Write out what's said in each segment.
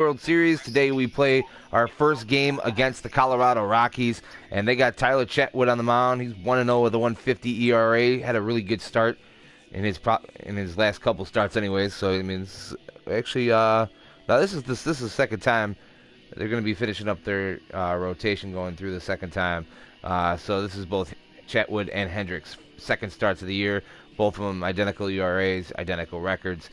World Series. Today we play our first game against the Colorado Rockies, and they got Tyler Chetwood on the mound. He's 1-0 with a 1.50 ERA. Had a really good start in his last couple starts, anyways. So I mean, actually, now this is the second time they're going to be finishing up their rotation, going through the second time. So this is both Chetwood and Hendricks' second starts of the year. Both of them identical ERAs, identical records.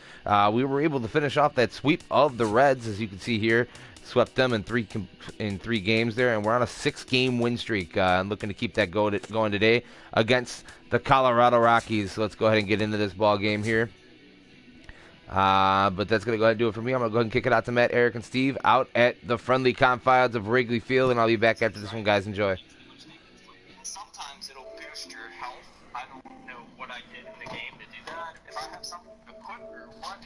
We were able to finish off that sweep of the Reds, as you can see here. Swept them in three games there, and we're on a 6-game win streak. And looking to keep that going today against the Colorado Rockies. So let's go ahead and get into this ball game here. But that's going to go ahead and do it for me. I'm going to go ahead and kick it out to Matt, Eric, and Steve out at the friendly confines of Wrigley Field, and I'll be back after this one, guys. Enjoy. Sometimes it'll boost your health. I don't know what I did in the game to do that. If I have something to put or what.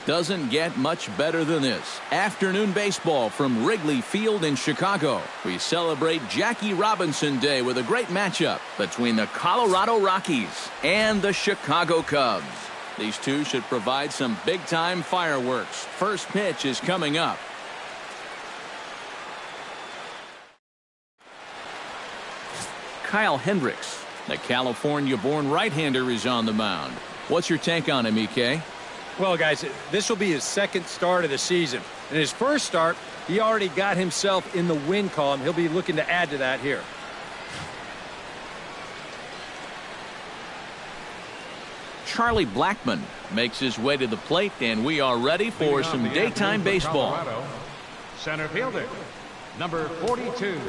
Doesn't get much better than this. Afternoon baseball from Wrigley Field in Chicago. We celebrate Jackie Robinson Day with a great matchup between the Colorado Rockies and the Chicago Cubs. These two should provide some big-time fireworks. First pitch is coming up. Kyle Hendricks, the California-born right-hander, is on the mound. What's your take on him, EK? Well, guys, this will be his second start of the season. In his first start, he already got himself in the win column. He'll be looking to add to that here. Charlie Blackmon makes his way to the plate, and we are ready for some daytime baseball. Colorado, center fielder, number 42.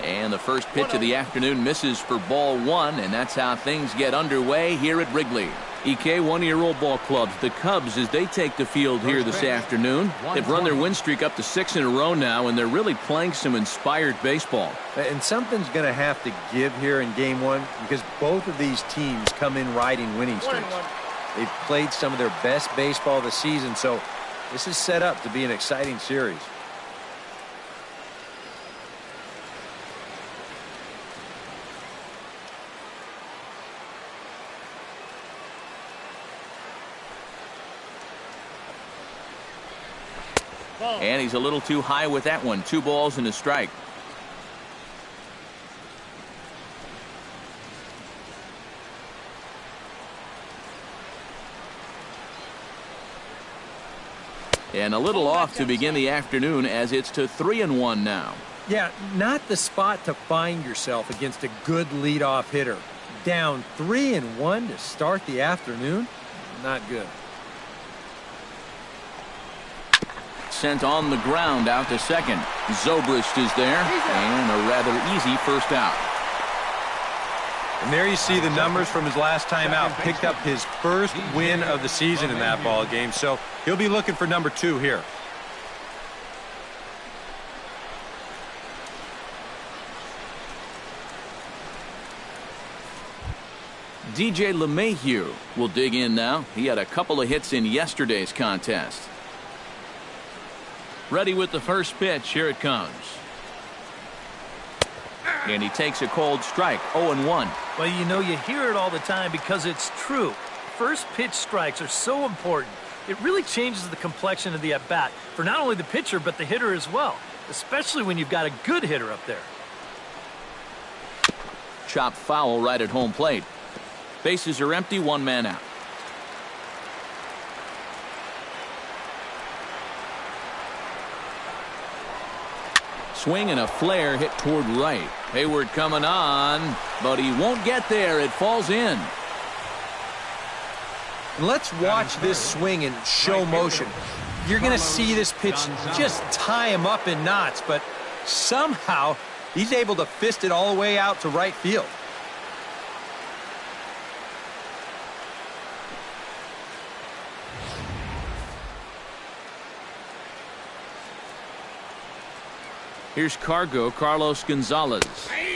And the first pitch of the afternoon misses for ball one, and that's how things get underway here at Wrigley. EK, one-year-old ball clubs, the Cubs, as they take the field here this afternoon. They've run their win streak up to 6 in a row now, and they're really playing some inspired baseball. And something's going to have to give here in Game 1 because both of these teams come in riding winning streaks. They've played some of their best baseball this season, so this is set up to be an exciting series. And he's a little too high with that one. 2 balls and a strike. And a little off to begin the afternoon as it's to 3-1 now. Yeah, not the spot to find yourself against a good leadoff hitter. Down 3-1 to start the afternoon? Not good. Sent on the ground out to second. Zobrist is there, and a rather easy first out. And there you see the numbers from his last time out. Picked up his first win of the season in that ball game, so he'll be looking for number 2 here. DJ LeMahieu will dig in now. He had a couple of hits in yesterday's contest. Ready with the first pitch. Here it comes. And he takes a cold strike. 0-1. Well, you know, you hear it all the time because it's true. First pitch strikes are so important. It really changes the complexion of the at-bat for not only the pitcher but the hitter as well, especially when you've got a good hitter up there. Chopped foul right at home plate. Bases are empty, 1 man out. Swing and a flare hit toward right. Hayward coming on, but he won't get there. It falls in. And let's watch this swing in show motion. You're going to see this pitch just tie him up in knots, but somehow he's able to fist it all the way out to right field. Here's Carlos Gonzalez,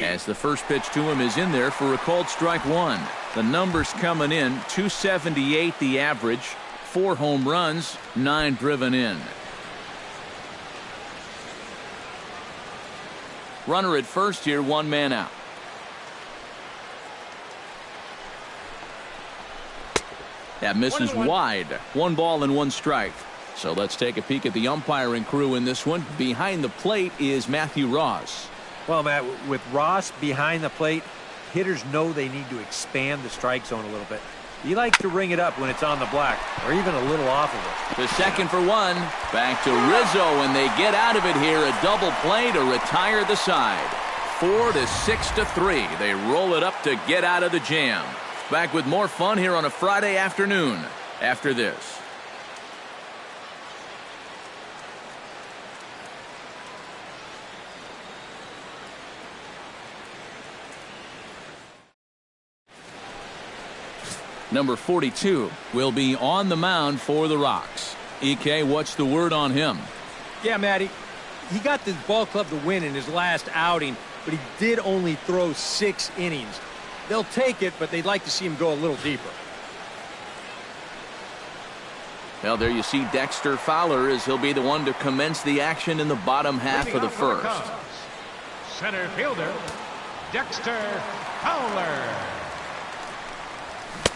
as the first pitch to him is in there for a called strike one. The numbers coming in, 278 the average, 4 home runs, 9 driven in. Runner at first here, 1 man out. That misses wide. 1 ball and 1 strike. So let's take a peek at the umpiring crew in this one. Behind the plate is Matthew Ross. Well, Matt, with Ross behind the plate, hitters know they need to expand the strike zone a little bit. He likes to ring it up when it's on the black, or even a little off of it. The second for 1. Back to Rizzo, and they get out of it here. A double play to retire the side. 4 to 6 to 3. They roll it up to get out of the jam. Back with more fun here on a Friday afternoon after this. Number 42 will be on the mound for the Rocks. EK, what's the word on him? Yeah, Matty, he got the ball club to win in his last outing, but he did only throw 6 innings. They'll take it, but they'd like to see him go a little deeper. Well, there you see Dexter Fowler as he'll be the one to commence the action in the bottom half of the first. Center fielder, Dexter Fowler.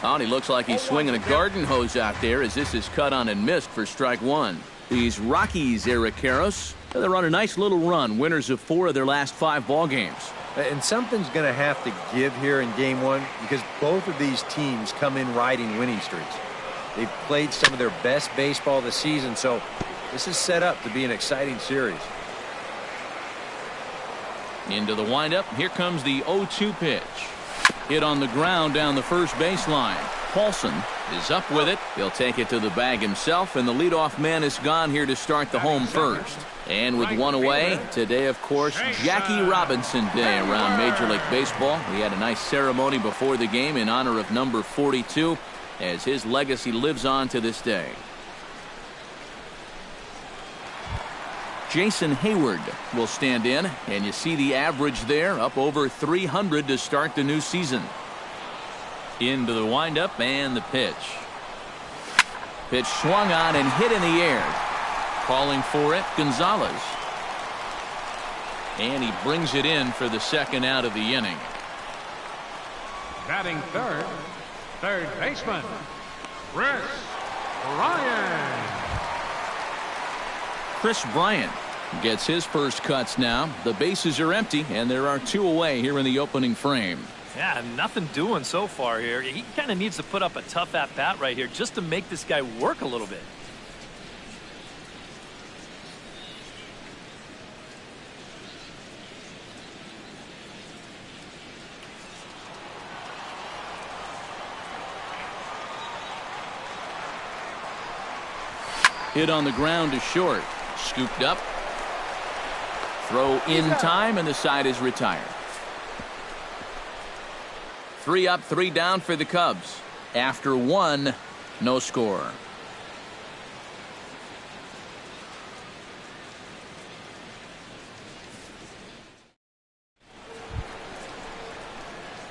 Oh, and he looks like he's swinging a garden hose out there as this is cut on and missed for strike 1. These Rockies, Eric Karros, they're on a nice little run, winners of 4 of their last 5 ball games. And something's going to have to give here in Game 1 because both of these teams come in riding winning streaks. They've played some of their best baseball this season, so this is set up to be an exciting series. Into the windup. Here comes the 0-2 pitch. Hit on the ground down the first baseline. Paulson is up with it. He'll take it to the bag himself, and the leadoff man is gone here to start the home first. And with 1 away, today, of course, Jackie Robinson Day around Major League Baseball. We had a nice ceremony before the game in honor of number 42, as his legacy lives on to this day. Jason Hayward will stand in, and you see the average there, up over 300 to start the new season. Into the windup and the pitch. Pitch swung on and hit in the air. Calling for it, Gonzalez. And he brings it in for the second out of the inning. Batting third baseman, Chris Bryant. Chris Bryant gets his first cuts now. The bases are empty, and there are 2 away here in the opening frame. Yeah, nothing doing so far here. He kind of needs to put up a tough at-bat right here just to make this guy work a little bit. Hit on the ground to short. Scooped up. Throw in time, and the side is retired. 3 up, 3 down for the Cubs. After 1, no score.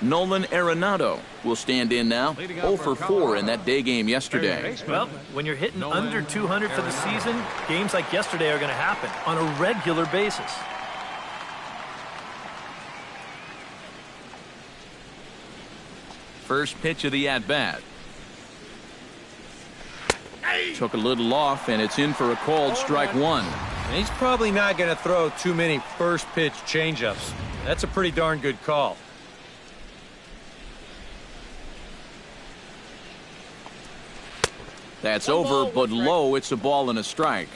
Nolan Arenado will stand in now. 0 for 4 in that day game yesterday. Well, when you're hitting under 200 for the season, games like yesterday are going to happen on a regular basis. First pitch of the at-bat. Took a little off, and it's in for a called strike 1. And he's probably not going to throw too many first pitch changeups. That's a pretty darn good call. That's over, but low. It's a ball and a strike.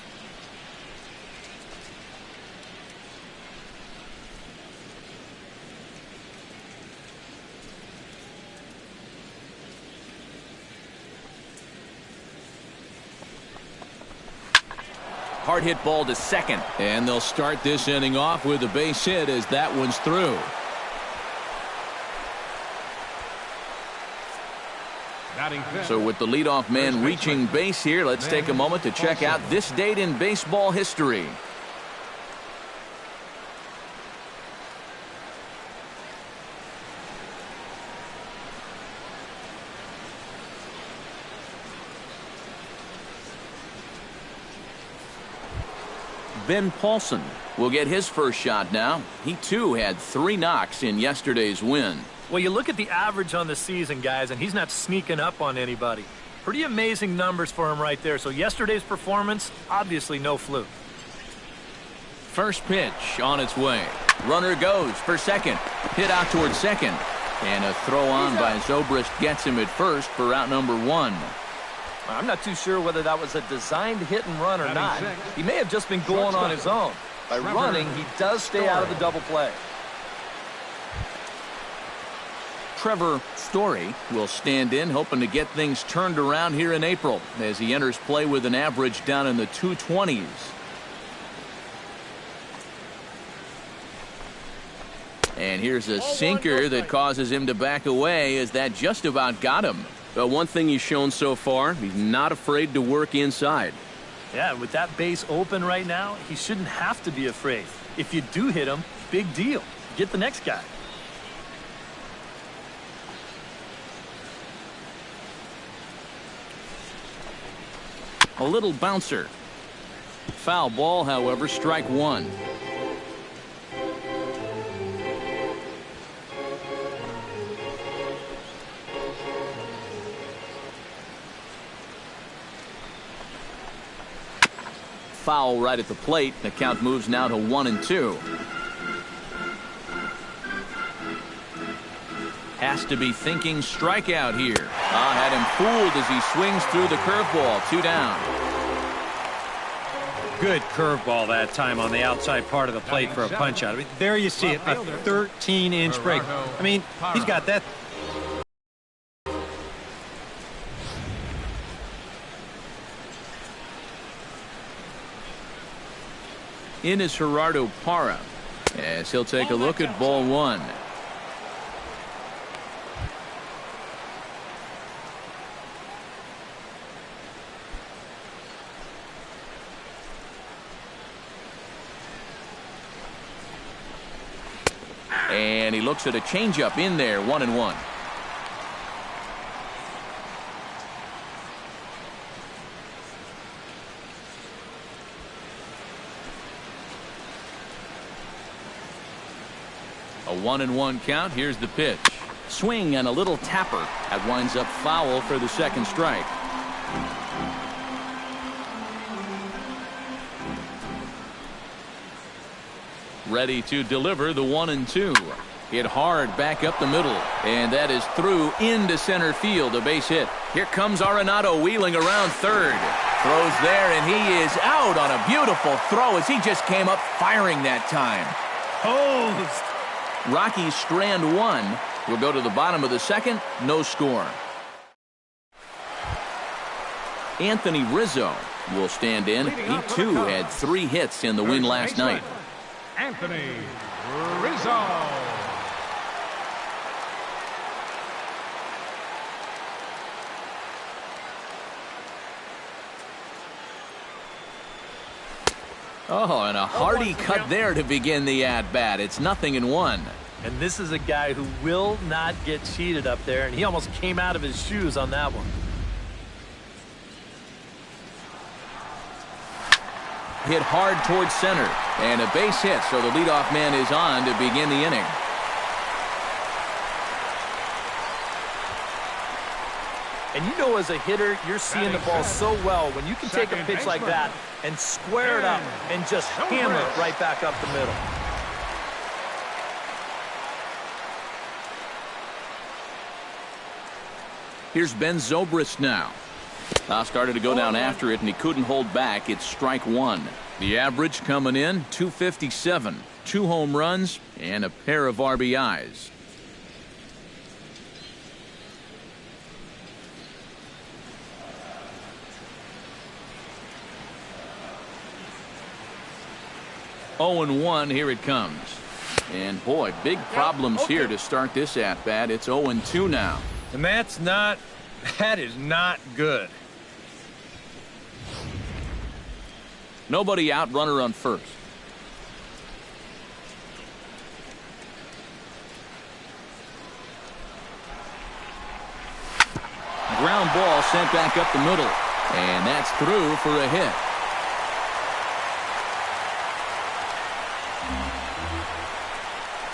Hard hit ball to second. And they'll start this inning off with a base hit as that one's through. So with the leadoff man reaching base here, let's take a moment to check out this date in baseball history. Ben Paulson will get his first shot now. He too had 3 knocks in yesterday's win. Well, you look at the average on the season, guys, and he's not sneaking up on anybody. Pretty amazing numbers for him right there. So yesterday's performance, obviously no fluke. First pitch on its way. Runner goes for second. Hit out towards second. And a throw on by Zobrist gets him at first for out number 1. I'm not too sure whether that was a designed hit and run or not. He may have just been going on his own. By running, he does stay out of the double play. Trevor Story will stand in, hoping to get things turned around here in April as he enters play with an average down in the 220s. And here's a sinker that causes him to back away as that just about got him. But one thing he's shown so far, he's not afraid to work inside. Yeah, with that base open right now, he shouldn't have to be afraid. If you do hit him, big deal. Get the next guy. A little bouncer. Foul ball, however, strike 1. Foul right at the plate. The count moves now to 1-2. Has to be thinking strikeout here. Had him fooled as he swings through the curveball. 2 down. Good curveball that time on the outside part of the plate for a punch out. I mean, there you see it, a 13-inch break. I mean, he's got that. In is Gerardo Parra as he'll take a look at ball 1. And he looks at a changeup in there, 1-1. A 1-1 count. Here's the pitch. Swing and a little tapper. That winds up foul for the second strike. Ready to deliver the 1-2. Hit hard back up the middle. And that is through into center field. A base hit. Here comes Arenado wheeling around third. Throws there and he is out on a beautiful throw as he just came up firing that time. Hosed. Rockies strand 1. We'll go to the bottom of the second. No score. Anthony Rizzo will stand in. He too had 3 hits in the win last night. Anthony Rizzo. Oh, and a hearty cut there to begin the at-bat. It's 0-1. And this is a guy who will not get cheated up there, and he almost came out of his shoes on that one. Hit hard towards center, and a base hit, so the leadoff man is on to begin the inning. And you know, as a hitter, you're seeing the ball so well when you can take a pitch like that and square it up and just hammer it right back up the middle. Here's Ben Zobrist now. Started to go down after it, and he couldn't hold back. It's strike 1. The average coming in, 257. 2 home runs and a pair of RBIs. 0-1, here it comes. And boy, big problems here to start this at-bat. It's 0-2 now. And that is not good. Nobody out, runner on first. Ground ball sent back up the middle. And that's through for a hit.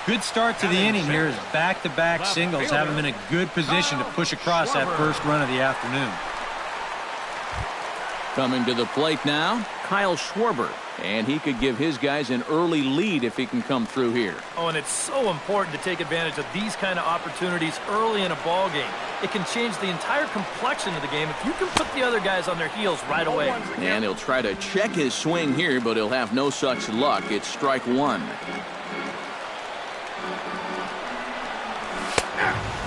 Good start to the inning here as back-to-back singles have him in a good position to push across that first run of the afternoon. Coming to the plate now, Kyle Schwarber. And he could give his guys an early lead if he can come through here. Oh, and it's so important to take advantage of these kind of opportunities early in a ball game. It can change the entire complexion of the game if you can put the other guys on their heels right away. And he'll try to check his swing here, but he'll have no such luck. It's strike one.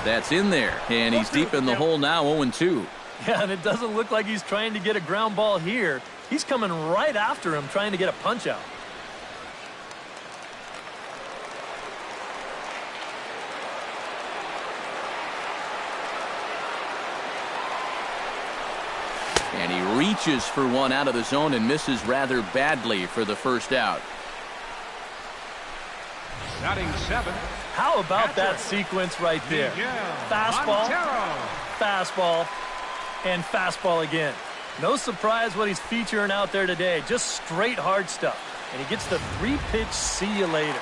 That's in there, and he's deep in the hole now, 0-2. Yeah, and it doesn't look like he's trying to get a ground ball here. He's coming right after him, trying to get a punch out. And he reaches for one out of the zone and misses rather badly for the first out. Batting 7. How about that sequence right there? Fastball, fastball, and fastball again. No surprise what he's featuring out there today. Just straight hard stuff. And he gets the 3-pitch see you later.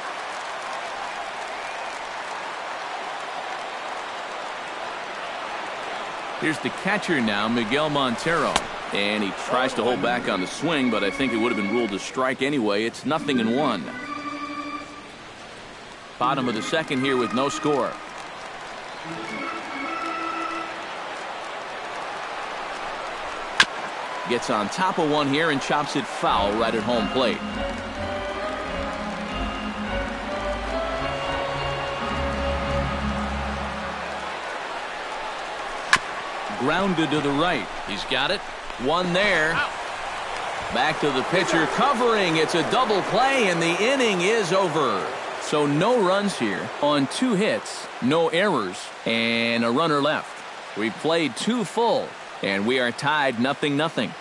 Here's the catcher now, Miguel Montero. And he tries to hold back on the swing, but I think it would have been ruled a strike anyway. It's 0-1. Bottom of the second here with no score. Gets on top of one here and chops it foul right at home plate. Grounded to the right. He's got it. One there. Back to the pitcher covering. It's a double play and the inning is over. So no runs here on 2 hits, no errors, and a runner left. We played 2 full, and we are tied 0-0.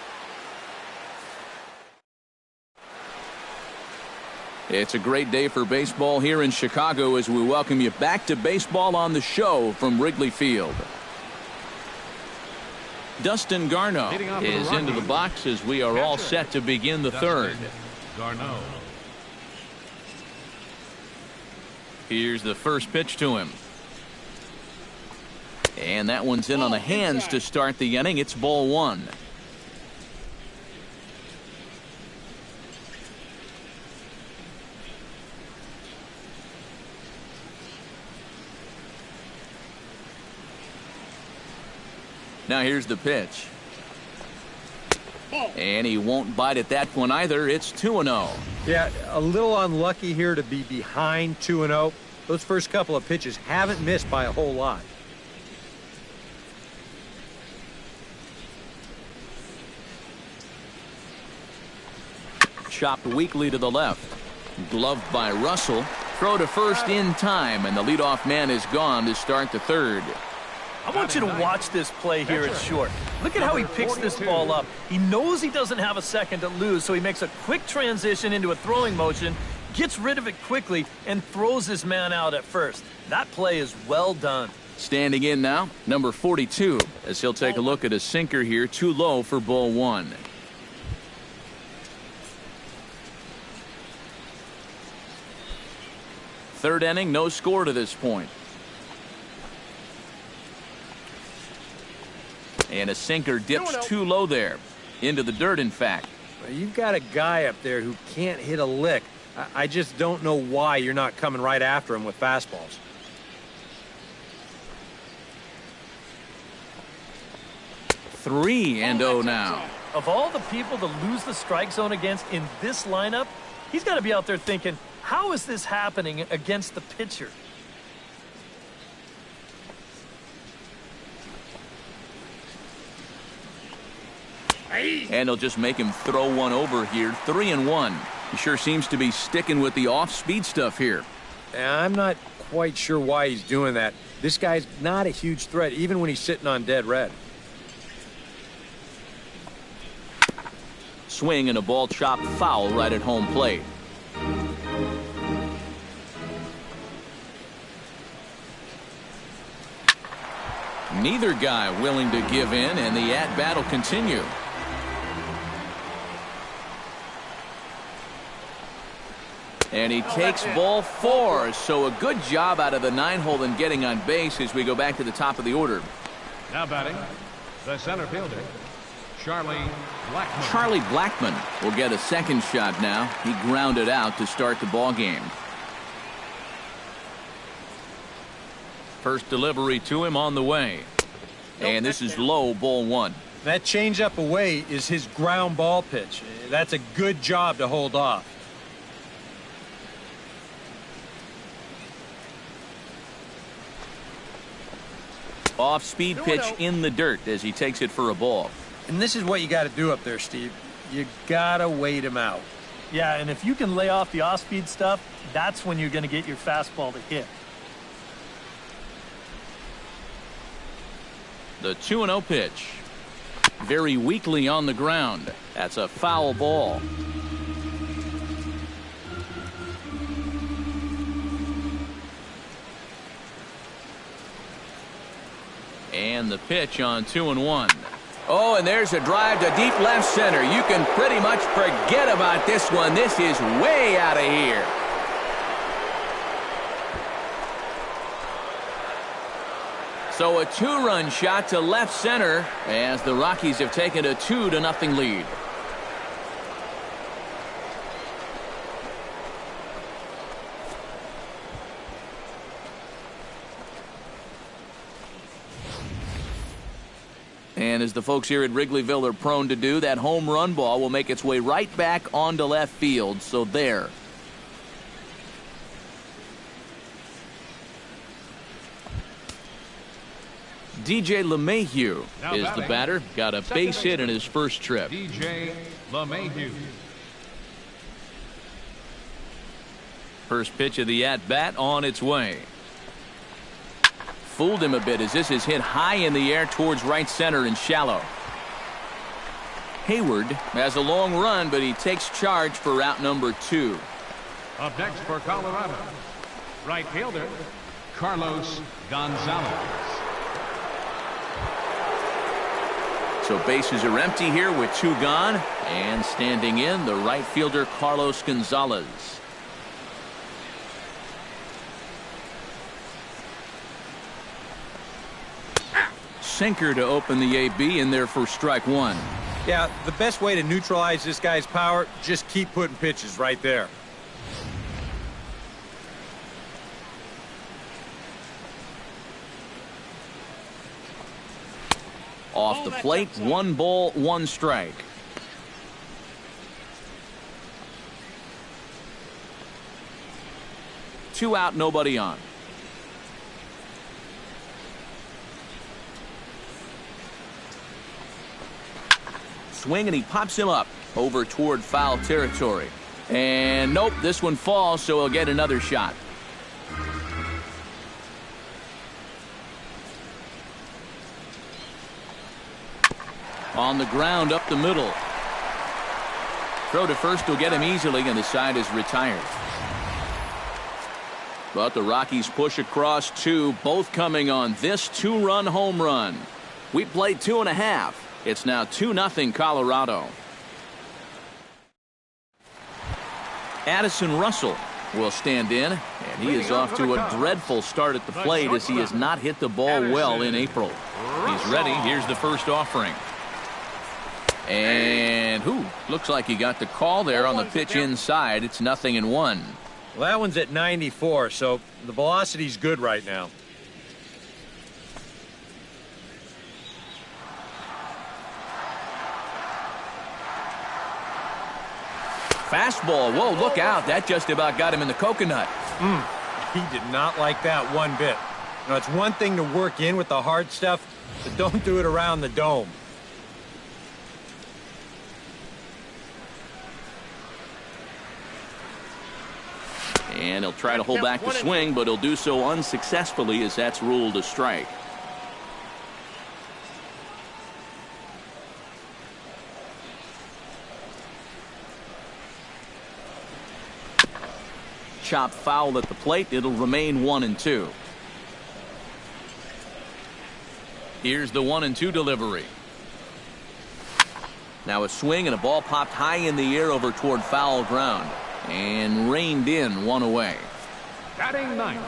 It's a great day for baseball here in Chicago as we welcome you back to Baseball on the Show from Wrigley Field. Dustin Garneau is into the box as we are all set to begin the third. Garneau. Here's the first pitch to him. And that one's in on the hands to start the inning. It's ball 1. Now here's the pitch. And he won't bite at that one either. It's 2-0. Yeah, a little unlucky here to be behind 2-0. Those first couple of pitches haven't missed by a whole lot. Chopped weakly to the left. Gloved by Russell. Throw to first in time, and the leadoff man is gone to start the third. I want you to watch this play here at short. Look at how he picks this ball up. He knows he doesn't have a second to lose, so he makes a quick transition into a throwing motion, gets rid of it quickly, and throws his man out at first. That play is well done. Standing in now, number 42, as he'll take a look at a sinker here, too low for ball 1. Third inning, no score to this point. And a sinker dips too low there. Into the dirt, in fact. You've got a guy up there who can't hit a lick. I just don't know why you're not coming right after him with fastballs. Three and 0 now. Of all the people to lose the strike zone against in this lineup, he's got to be out there thinking, how is this happening against the pitcher? And he'll just make him throw one over here. 3-1. He sure seems to be sticking with the off-speed stuff here. I'm not quite sure why he's doing that. This guy's not a huge threat, even when he's sitting on dead red. Swing and a ball chopped foul right at home plate. Neither guy willing to give in, and the at-bat will continue. And he takes ball 4, so a good job out of the 9-hole in getting on base as we go back to the top of the order. Now batting, the center fielder, Charlie Blackmon. Charlie Blackmon will get a second shot now. He grounded out to start the ball game. First delivery to him on the way. And this is low, ball 1. That changeup away is his ground ball pitch. That's a good job to hold off. Off-speed pitch in the dirt as he takes it for a ball. And this is what you got to do up there, Steve. You got to wait him out. Yeah, and if you can lay off the off-speed stuff, that's when you're going to get your fastball to hit. The 2-0 pitch. Very weakly on the ground. That's a foul ball. And the pitch on 2-1. Oh, and there's a drive to deep left center. You can pretty much forget about this one. This is way out of here. So a 2-run shot to left center as the Rockies have taken a 2-0 lead. And as the folks here at Wrigleyville are prone to do, that home run ball will make its way right back onto left field. So there. DJ LeMahieu is the batter. Got a base hit in his first trip. DJ LeMahieu. First pitch of the at-bat on its way. Fooled him a bit as this is hit high in the air towards right center and shallow. Hayward has a long run, but he takes charge for route number 2. Up next for Colorado, right fielder, Carlos Gonzalez. So bases are empty here with 2 gone, and standing in the right fielder Carlos Gonzalez. Sinker to open the AB in there for strike 1. Yeah, the best way to neutralize this guy's power, just keep putting pitches right there. Off the plate, 1 ball, 1 strike. Two out, nobody on. Swing and he pops him up over toward foul territory. And nope, this one falls, so he'll get another shot. On the ground up the middle. Throw to first will get him easily, and the side is retired. But the Rockies push across 2, both coming on this 2-run home run. We played 2.5. It's now 2-0 Colorado. Addison Russell will stand in, and he is off to a dreadful start at the plate as he has not hit the ball well in April. He's ready. Here's the first offering. And looks like he got the call there on the pitch inside. It's 0-1. Well, that one's at 94, so the velocity's good right now. Fastball. Whoa, look out. That just about got him in the coconut. He did not like that one bit. You know, it's one thing to work in with the hard stuff, but don't do it around the dome. And he'll try to hold back the swing, but he'll do so unsuccessfully as that's ruled a strike. Chop foul at the plate. It'll remain 1-2. Here's the 1-2 delivery. Now a swing and a ball popped high in the air over toward foul ground and reined in, one away. Batting ninth,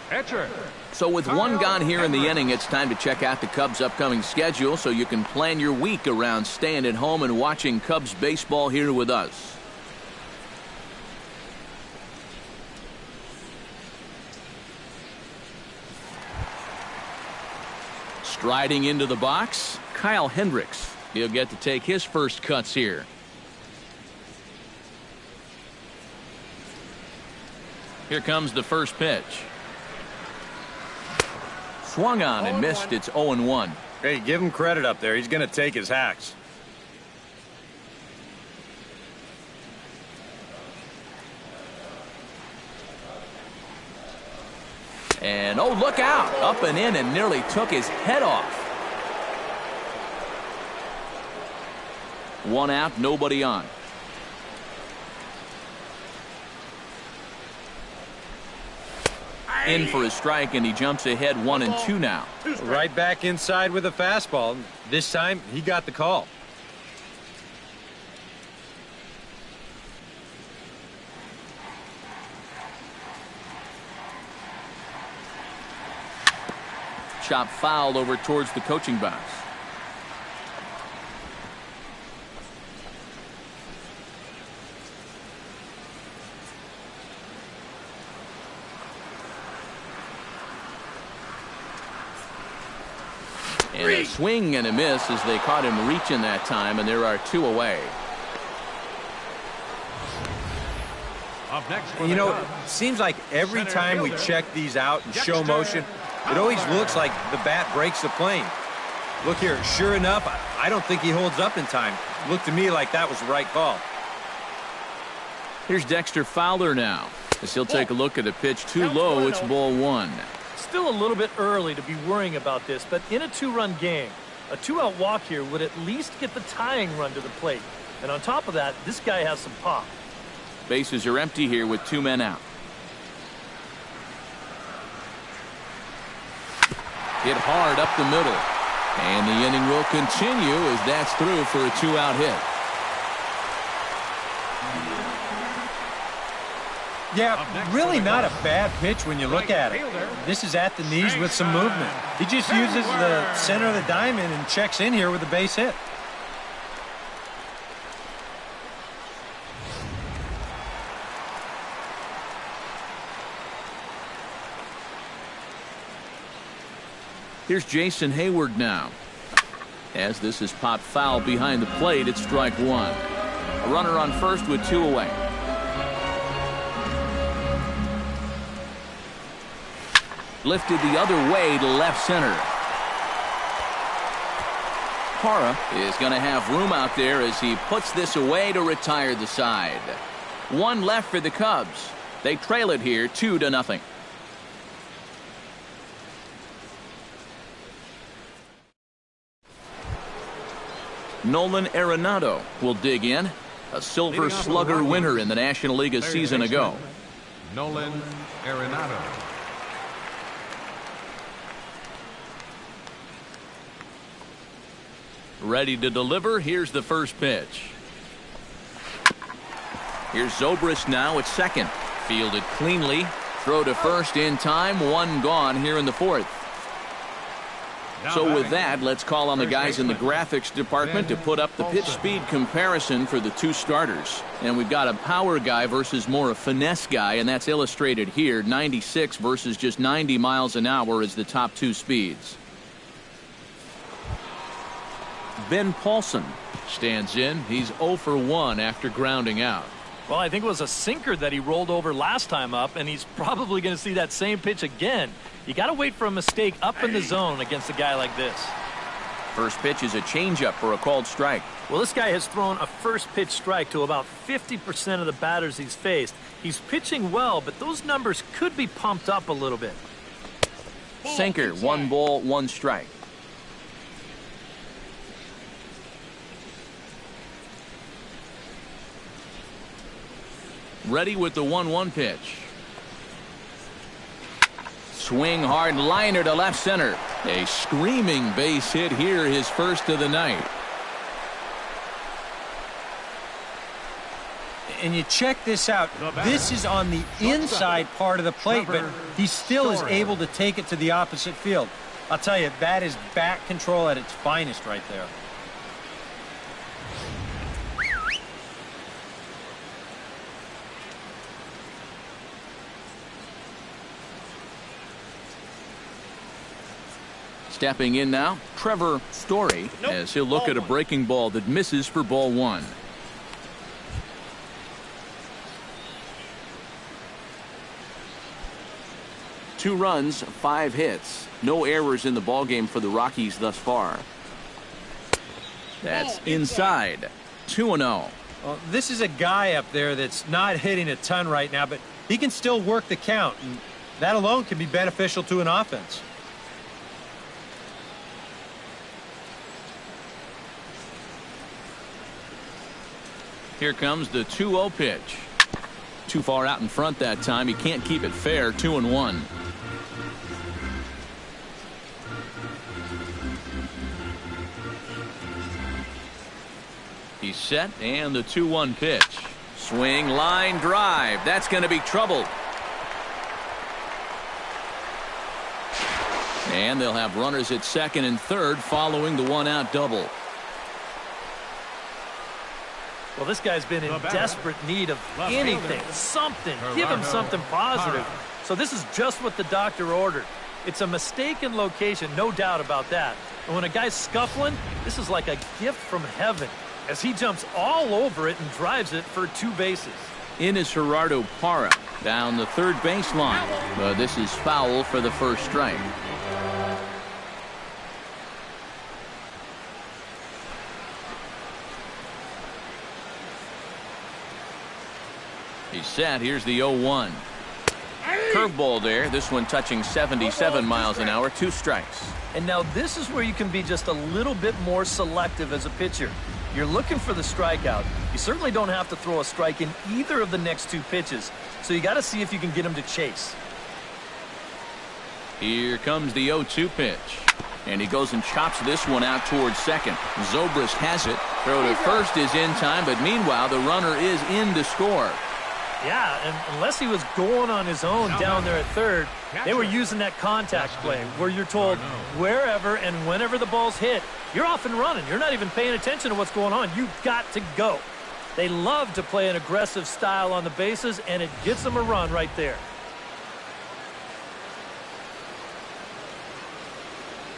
pitcher. So with one gone here in the inning, it's time to check out the Cubs' upcoming schedule so you can plan your week around staying at home and watching Cubs baseball here with us. Striding into the box, Kyle Hendricks. He'll get to take his first cuts here. Here comes the first pitch. Swung on and missed. It's 0-1. Hey, give him credit up there. He's going to take his hacks. And oh, look out. Up and in and nearly took his head off. One out, nobody on. In for a strike, and he jumps ahead 1-2 now. Right back inside with a fastball. This time, he got the call. Chop foul over towards the coaching box. And a swing and a miss as they caught him reaching that time, and there are two away. Up next for You the know, Cubs, it seems like every time we check these out in show motion, it always looks like the bat breaks the plane. Look here, sure enough, I don't think he holds up in time. Looked to me like that was the right call. Here's Dexter Fowler now, as he'll take a look at a pitch too low. It's ball one. Still a little bit early to be worrying about this, but in a two-run game, a two-out walk here would at least get the tying run to the plate. And on top of that, this guy has some pop. Bases are empty here with two men out. Hit hard up the middle. And the inning will continue as that's through for a two-out hit. Yeah, really not a bad pitch when you look at it. This is at the knees with some movement. He just uses the center of the diamond and checks in here with a base hit. Here's Jason Hayward now. As this is popped foul behind the plate, it's strike one. A runner on first with two away. Lifted the other way to left center. Hara is going to have room out there as he puts this away to retire the side. One left for the Cubs. They trail it here 2-0. Nolan Arenado will dig in. A Silver Slugger winner in the National League a season ago. Nolan Arenado. Ready to deliver. Here's the first pitch. Here's Zobrist now at second. Fielded cleanly. Throw to first in time. One gone here in the fourth. So with that, let's call on the guys in the graphics department to put up the pitch speed comparison for the two starters. And we've got a power guy versus more a finesse guy, and that's illustrated here. 96 versus just 90 miles an hour is the top two speeds. Ben Paulson stands in. He's 0 for 1 after grounding out. Well, I think it was a sinker that he rolled over last time up, and he's probably going to see that same pitch again. You got to wait for a mistake up in the zone against a guy like this. First pitch is a changeup for a called strike. Well, this guy has thrown a first pitch strike to about 50% of the batters he's faced. He's pitching well, but those numbers could be pumped up a little bit. Sinker, 1 ball, 1 strike. Ready with the 1-1 pitch. Swing hard liner to left center. A screaming base hit here, his first of the night. And you check this out. This is on the inside part of the plate, but he still is able to take it to the opposite field. I'll tell you, that is bat control at its finest right there. Stepping in now, Trevor Story, as he'll look at a breaking ball that misses for ball 1. Two runs, 5 hits. No errors in the ballgame for the Rockies thus far. That's inside. 2-0. Well, this is a guy up there that's not hitting a ton right now, but he can still work the count, and that alone can be beneficial to an offense. Here comes the 2-0 pitch. Too far out in front that time. He can't keep it fair. 2-1. He's set, and the 2-1 pitch. Swing, line, drive. That's going to be trouble. And they'll have runners at second and third following the 1-out double. Well, this guy's been in desperate need of anything, something. Give him something positive. So this is just what the doctor ordered. It's a mistaken location, no doubt about that. And when a guy's scuffling, this is like a gift from heaven, as he jumps all over it and drives it for 2 bases. In is Gerardo Parra down the third baseline. This is foul for the first strike. He's set. Here's the 0-1. Curveball there. This one touching 77 miles an hour. 2 strikes. And now this is where you can be just a little bit more selective as a pitcher. You're looking for the strikeout. You certainly don't have to throw a strike in either of the next 2 pitches. So you got to see if you can get him to chase. Here comes the 0-2 pitch. And he goes and chops this one out towards second. Zobrist has it. Throw to first is in time, but meanwhile the runner is in to score. Yeah, and unless he was going on his own down there at third, they were using that contact play where you're told wherever and whenever the ball's hit, you're off and running. You're not even paying attention to what's going on. You've got to go. They love to play an aggressive style on the bases, and it gets them a run right there.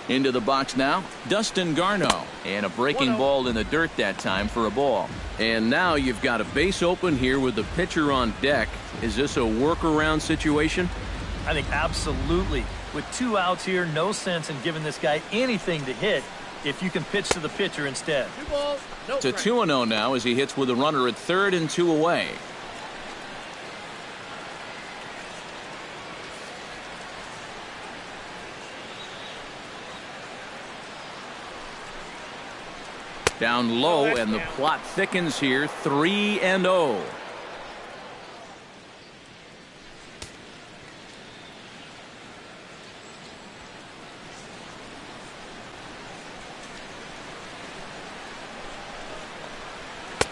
Into the box now, Dustin Garneau. And a breaking ball in the dirt that time for a ball. And now you've got a base open here with the pitcher on deck. Is this a workaround situation? I think absolutely. With 2 outs here, no sense in giving this guy anything to hit if you can pitch to the pitcher instead. 2 balls, no to 2-0 now as he hits with a runner at third and 2 away. Down low, and the plot thickens here. 3-0.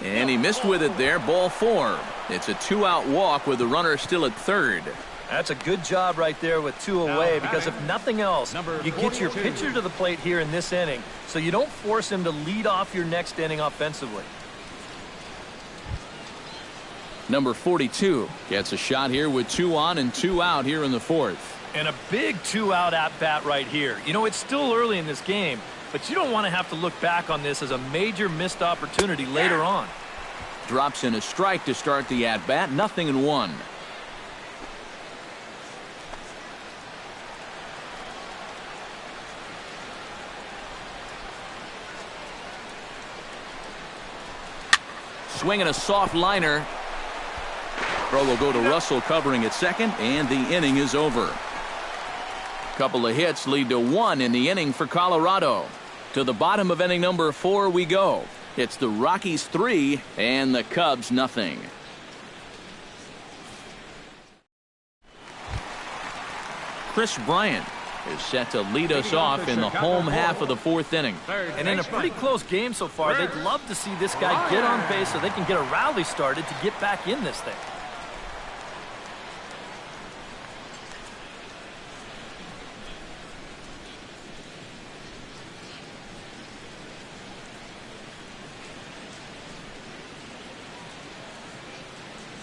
And he missed with it there. Ball 4. It's a 2-out walk with the runner still at third. That's a good job right there with 2 away, because if nothing else, you get your pitcher to the plate here in this inning, so you don't force him to lead off your next inning offensively. Number 42 gets a shot here with 2 on and 2 out here in the 4th. And a big 2-out at-bat right here. You know, it's still early in this game, but you don't want to have to look back on this as a major missed opportunity later on. Drops in a strike to start the at-bat. 0-1. Swinging a soft liner. Throw will go to Russell covering at second, and the inning is over. Couple of hits lead to 1 in the inning for Colorado. To the bottom of inning number 4 we go. It's the Rockies 3 and the Cubs nothing. Chris Bryant is set to lead us off in the home half of the 4th inning. And in a pretty close game so far, they'd love to see this guy get on base so they can get a rally started to get back in this thing.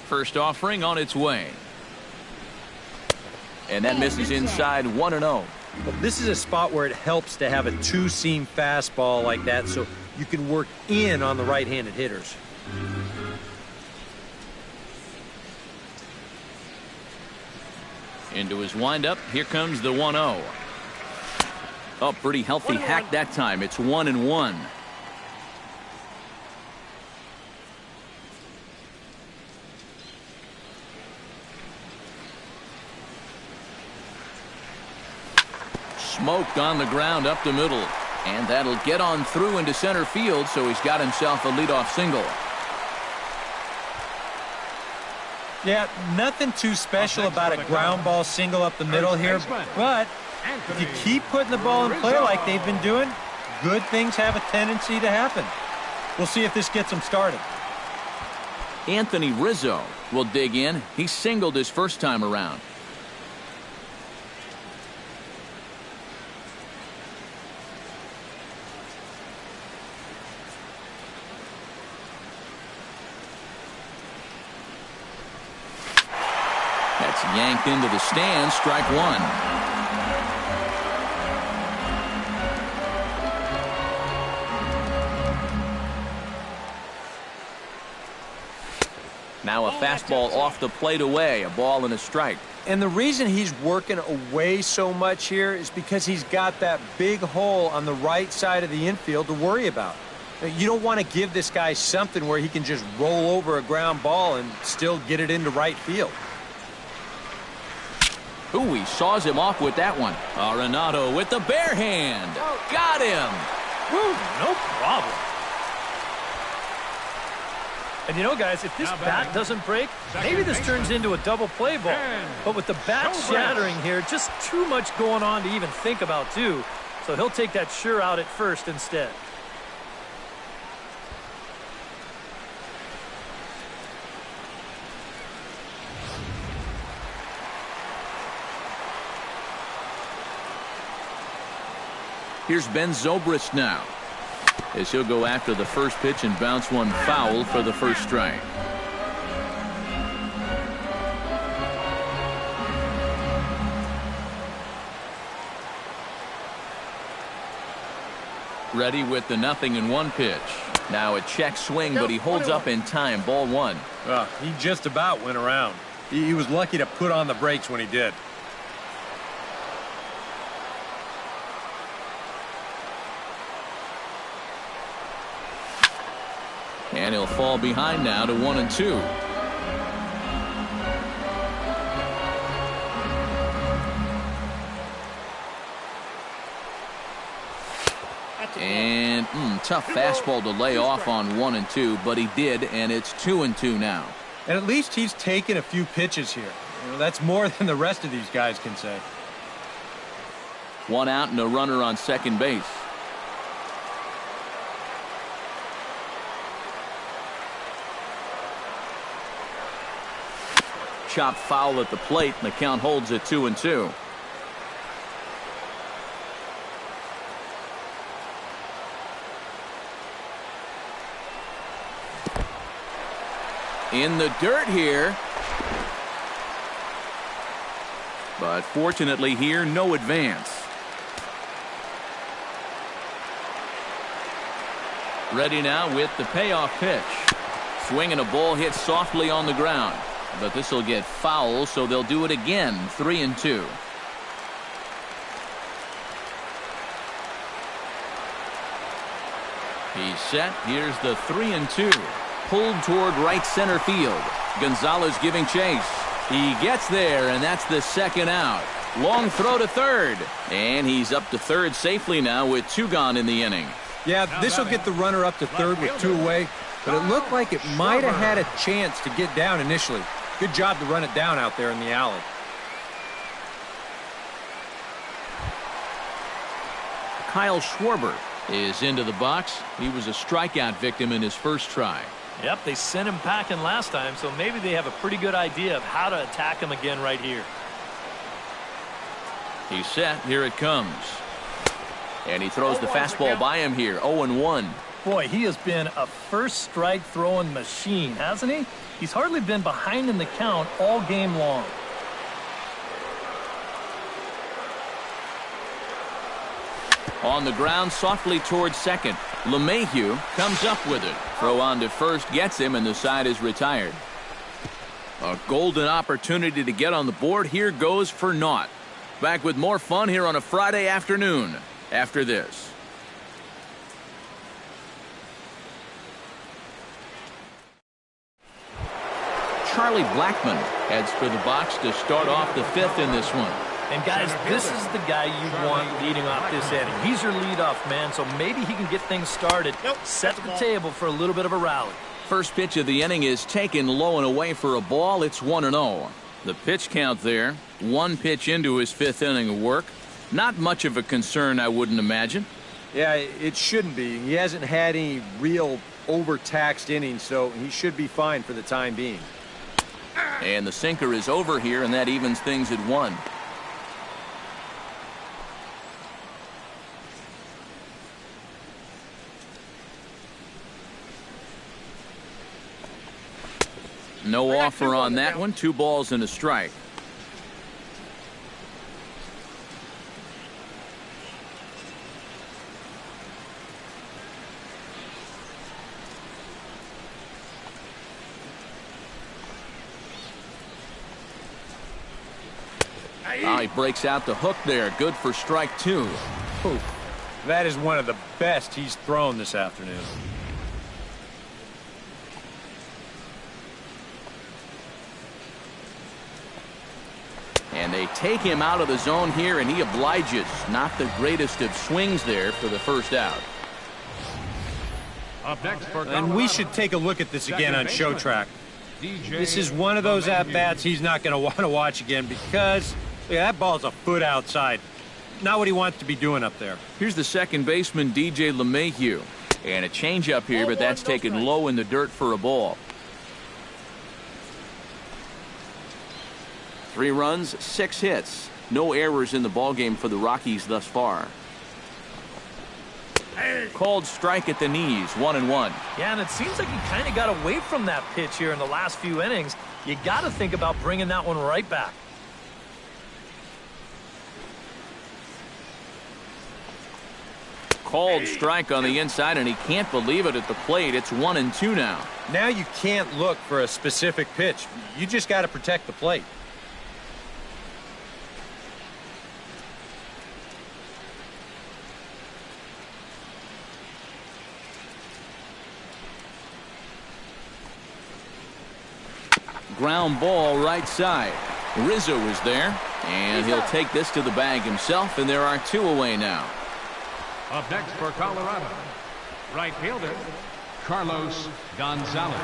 First offering on its way. And that misses inside 1-0. Well, this is a spot where it helps to have a two-seam fastball like that so you can work in on the right-handed hitters. Into his windup. Here comes the 1-0. Oh, pretty healthy hack that time. It's 1-1. Smoked on the ground up the middle. And that'll get on through into center field, so he's got himself a leadoff single. Yeah, nothing too special about a ground ball single up the middle here, but if you keep putting the ball in play like they've been doing, good things have a tendency to happen. We'll see if this gets them started. Anthony Rizzo will dig in. He singled his first time around. That's yanked into the stands. Strike 1. Now a fastball off the plate away. A ball and a strike. And the reason he's working away so much here is because he's got that big hole on the right side of the infield to worry about. You don't want to give this guy something where he can just roll over a ground ball and still get it into right field. Ooh, he saws him off with that one. Arenado with the bare hand. Got him. Woo, no problem. And you know, guys, if this bat doesn't break, maybe this turns into a double play ball. But with the bat shattering here, just too much going on to even think about, too. So he'll take that sure out at first instead. Here's Ben Zobrist now, as he'll go after the first pitch and bounce one foul for the first strike. Ready with the 0-1 pitch. Now a check swing, but he holds up in time. Ball 1. He just about went around. He was lucky to put on the brakes when he did. And he'll fall behind now to 1-2. And tough fastball to lay off on 1-2, but he did, and it's 2-2 now. And at least he's taken a few pitches here. That's more than the rest of these guys can say. One out and a runner on second base. Chop foul at the plate, and the count holds at 2-2. In the dirt here. But fortunately here, no advance. Ready now with the payoff pitch. Swinging a ball hit softly on the ground. But this will get foul, so they'll do it again. 3-2. He's set. Here's the 3-2. pulled toward right center field. Gonzalez giving chase. He gets there, and that's the second out. Long throw to third, and he's up to third safely now with 2 gone in the inning. Yeah, this will get the runner up to third with 2 away, but it looked like it might have had a chance to get down initially. Good job to run it down out there in the alley. Kyle Schwarber is into the box. He was a strikeout victim in his first try. Yep, they sent him packing last time, so maybe they have a pretty good idea of how to attack him again right here. He's set. Here it comes. And he throws the fastball by him here. 0-1. Boy, he has been a first strike throwing machine, hasn't he? He's hardly been behind in the count all game long. On the ground, softly towards second. LeMahieu comes up with it. Throw on to first gets him, and the side is retired. A golden opportunity to get on the board. Here goes for naught. Back with more fun here on a Friday afternoon after this. Charlie Blackmon heads for the box to start off the 5th in this one. And guys, this is the guy you want leading off this inning. He's your leadoff man, so maybe he can get things started, set the table for a little bit of a rally. First pitch of the inning is taken low and away for a ball. It's 1-0. The pitch count there, 1 pitch into his 5th inning of work. Not much of a concern, I wouldn't imagine. Yeah, it shouldn't be. He hasn't had any real overtaxed innings, so he should be fine for the time being. And the sinker is over here, and that evens things at 1. No offer on that one. 2 balls and a strike. Oh, he breaks out the hook there. Good for strike 2. Ooh, that is one of the best he's thrown this afternoon. And they take him out of the zone here, and he obliges. Not the greatest of swings there for the first out. Up next for And we should take a look at this again on Show Track. This is one of those at-bats he's not going to want to watch again because that ball's a foot outside. Not what he wants to be doing up there. Here's the second baseman, DJ LeMahieu. And a changeup here, but that's taken low in the dirt for a ball. 3 runs, 6 hits. No errors in the ballgame for the Rockies thus far. Called strike at the knees, 1-1. Yeah, and it seems like he kind of got away from that pitch here in the last few innings. You got to think about bringing that one right back. Called strike on the inside, and he can't believe it at the plate. It's 1-2 now. Now you can't look for a specific pitch. You just got to protect the plate. Ground ball right side. Rizzo is there, and he'll take this to the bag himself, and there are 2 away now. Up next for Colorado, right fielder Carlos Gonzalez.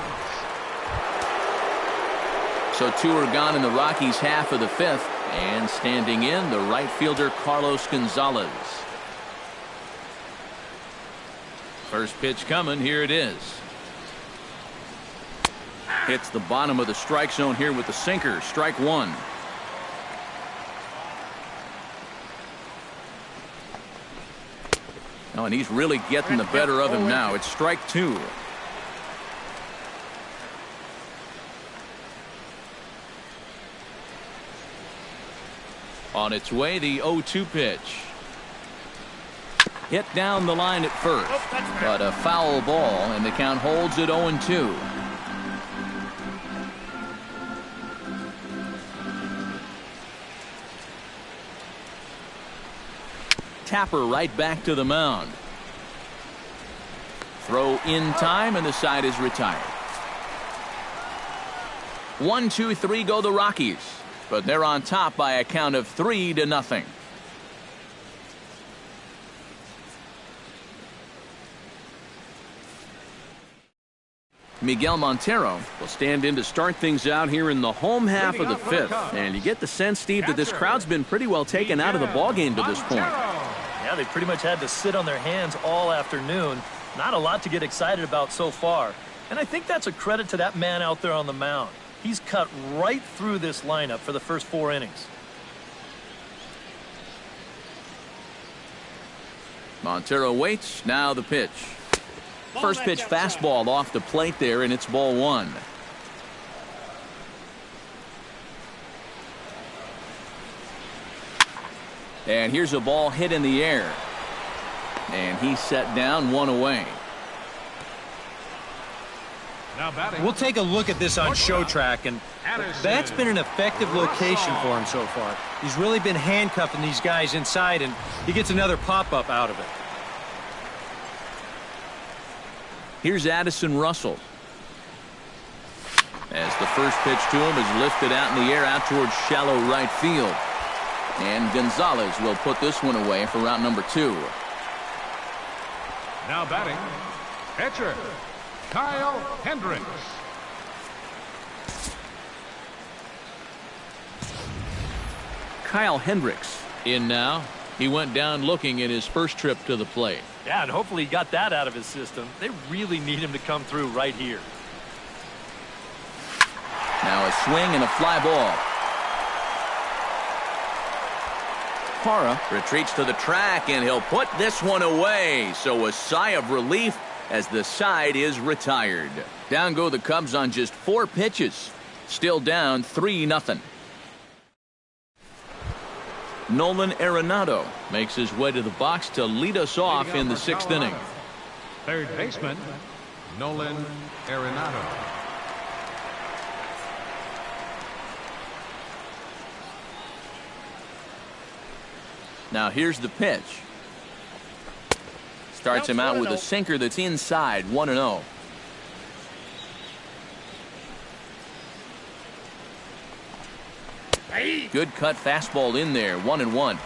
So 2 are gone in the Rockies' half of the 5th, and standing in, the right fielder Carlos Gonzalez. First pitch coming. Here it is. Hits the bottom of the strike zone here with the sinker. Strike 1. Oh, and he's really getting the better of him now. It's strike 2. On its way, the 0-2 pitch. Hit down the line at first, but a foul ball, and the count holds at 0-2. Tapper right back to the mound. Throw in time, and the side is retired. 1, 2, 3 go the Rockies, but they're on top by a count of 3-0. Miguel Montero will stand in to start things out here in the home half of the fifth. And you get the sense, Steve, that this crowd's been pretty well taken out of the ballgame to this point. Yeah, they pretty much had to sit on their hands all afternoon. Not a lot to get excited about so far. And I think that's a credit to that man out there on the mound. He's cut right through this lineup for the first 4 innings. Montero waits. Now the pitch. First pitch fastball off the plate there, and it's ball 1. And here's a ball hit in the air. And he's set down, 1 away. We'll take a look at this on show track, and that's been an effective location for him so far. He's really been handcuffing these guys inside, and he gets another pop-up out of it. Here's Addison Russell. As the first pitch to him is lifted out in the air out towards shallow right field. And Gonzalez will put this one away for route number 2. Now batting, pitcher, Kyle Hendricks. Kyle Hendricks in now. He went down looking at his first trip to the plate. Yeah, and hopefully he got that out of his system. They really need him to come through right here. Now a swing and a fly ball. Parra retreats to the track, and he'll put this one away. So a sigh of relief as the side is retired. Down go the Cubs on just 4 pitches. Still down 3-0. Nolan Arenado makes his way to the box to lead us off in the 6th inning. Third baseman, Nolan Arenado. Now here's the pitch. Starts him out with a sinker that's inside, 1-0. Good cut fastball in there, 1-1.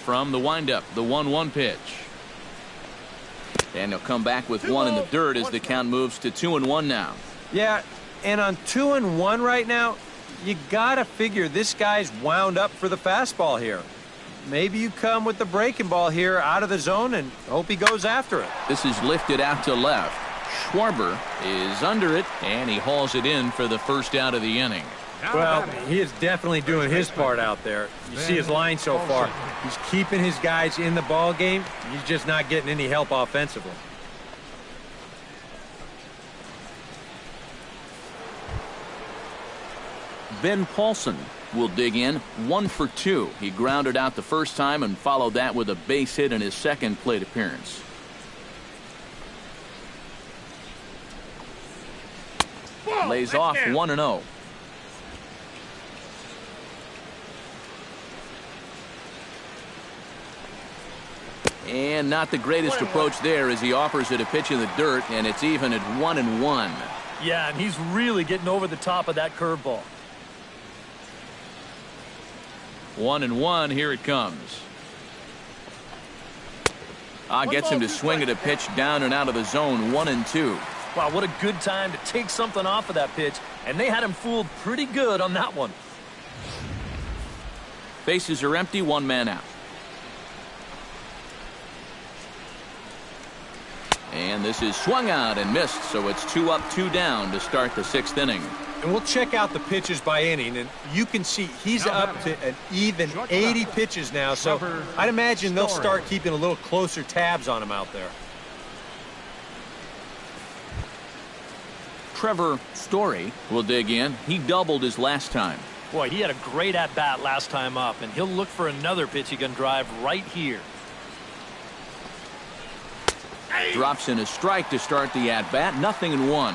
From the windup, the 1-1 pitch. And he'll come back with 1 in the dirt as the count moves to 2-1 now. Yeah, and on 2-1 right now, you gotta figure this guy's wound up for the fastball here. Maybe you come with the breaking ball here out of the zone and hope he goes after it. This is lifted out to left. Schwarber is under it, and he hauls it in for the first out of the inning. Well, he is definitely doing his part out there. You see his line so far. He's keeping his guys in the ball game. He's just not getting any help offensively. Ben Paulson will dig in, 1 for 2. He grounded out the first time and followed that with a base hit in his second plate appearance. Lays off 1-0. And not the greatest approach there as he offers it a pitch in the dirt, and it's even at 1-1. Yeah, and he's really getting over the top of that curveball. 1-1, here it comes. Gets him to swing at a pitch down and out of the zone, 1-2. Wow, what a good time to take something off of that pitch, and they had him fooled pretty good on that one. Bases are empty, 1 man out. And this is swung out and missed, so it's 2 up, 2 down to start the 6th inning. And we'll check out the pitches by inning, and you can see he's up to an even 80 pitches now, so I'd imagine they'll start keeping a little closer tabs on him out there. Trevor Story will dig in. He doubled his last time. Boy, he had a great at-bat last time up, and he'll look for another pitch he can drive right here. Drops in a strike to start the at-bat, 0-1.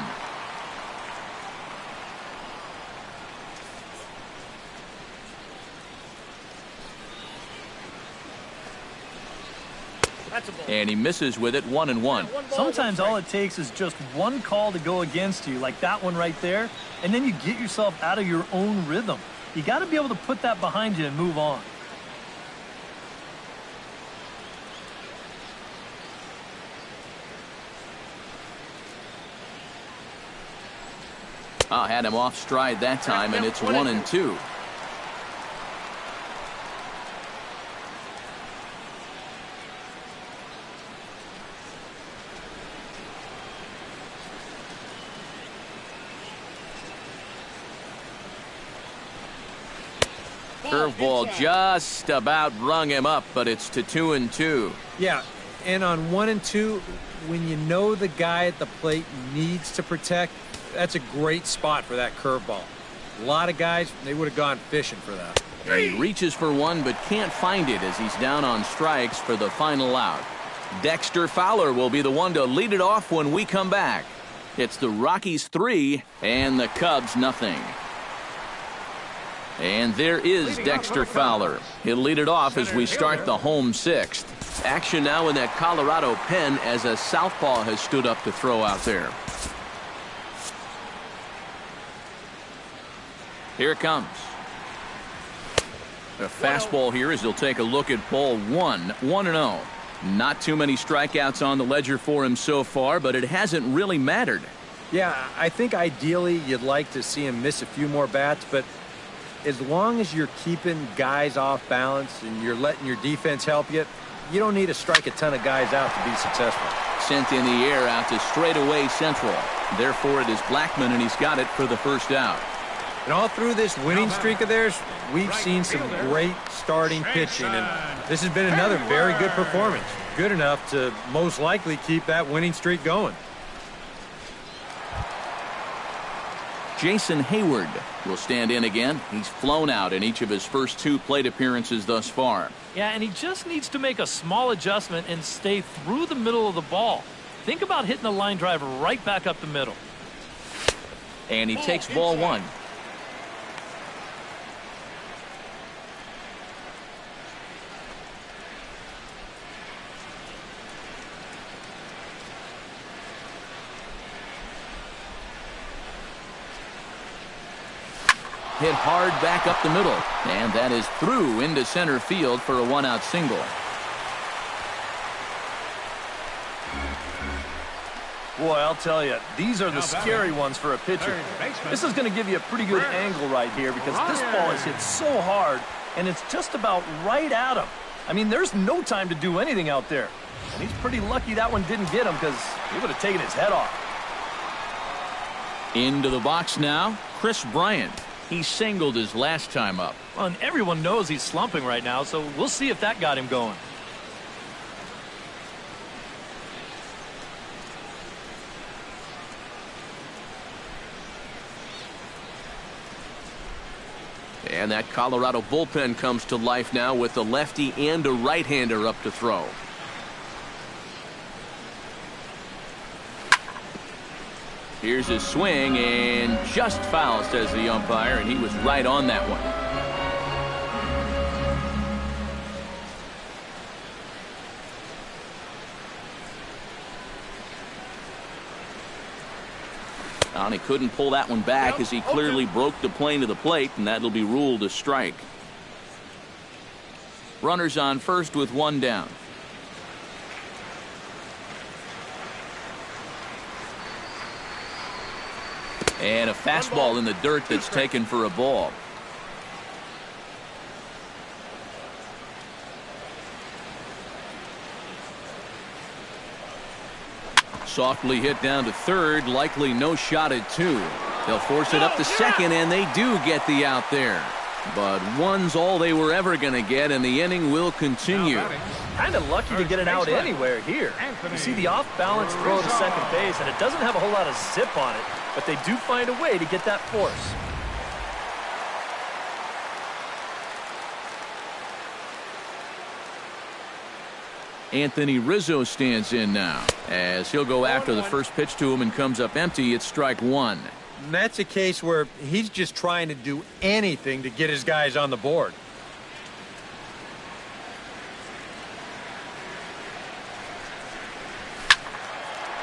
And he misses with it, 1-1. Sometimes all it takes is just one call to go against you, like that one right there, and then you get yourself out of your own rhythm. You got to be able to put that behind you and move on. Had him off stride that time, and it's 1-2. Curveball just about rung him up, but it's to 2-2. Yeah, and on 1-2, when you know the guy at the plate needs to protect, that's a great spot for that curveball. A lot of guys, they would have gone fishing for that. And he reaches for one, but can't find it as he's down on strikes for the final out. Dexter Fowler will be the one to lead it off when we come back. It's the Rockies 3 and the Cubs nothing. And there is Dexter Fowler. He'll lead it off as we start the home sixth. Action now in that Colorado pen as a southpaw has stood up to throw out there. Here it comes. A fastball here as he'll take a look at ball 1-0. Not too many strikeouts on the ledger for him so far, but it hasn't really mattered. Yeah, I think ideally you'd like to see him miss a few more bats, but as long as you're keeping guys off balance and you're letting your defense help you, you don't need to strike a ton of guys out to be successful. Sent in the air out to straightaway central. Therefore, it is Blackman, and he's got it for the first out. And all through this winning streak of theirs, we've seen some great starting pitching, and this has been another very good performance. Good enough to most likely keep that winning streak going. Jason Hayward will stand in again. He's flown out in each of his first two plate appearances thus far. Yeah, and he just needs to make a small adjustment and stay through the middle of the ball. Think about hitting a line drive right back up the middle. And he takes ball one. Hit hard back up the middle, and that is through into center field for a one-out single. Boy, I'll tell you, these are the scary ones for a pitcher. This is going to give you a pretty good angle right here because this ball is hit so hard, and it's just about right at him. I mean, there's no time to do anything out there. And he's pretty lucky that one didn't get him because he would have taken his head off. Into the box now, Chris Bryant. He singled his last time up. Well, and everyone knows he's slumping right now, so we'll see if that got him going. And that Colorado bullpen comes to life now with a lefty and a right-hander up to throw. Here's his swing, and just foul, says the umpire, and he was right on that one. And he couldn't pull that one back as he clearly broke the plane of the plate, and that'll be ruled a strike. Runners on first with one down. And a fastball in the dirt that's taken for a ball. Softly hit down to third, likely no shot at two. They'll force it up to second, and they do get the out there. But one's all they were ever going to get, and the inning will continue. Kind of lucky to get it out anywhere here. You see the off-balance throw to second base, and it doesn't have a whole lot of zip on it, but they do find a way to get that force. Anthony Rizzo stands in now as he'll go after the first pitch to him and comes up empty. It's strike one. And that's a case where he's just trying to do anything to get his guys on the board.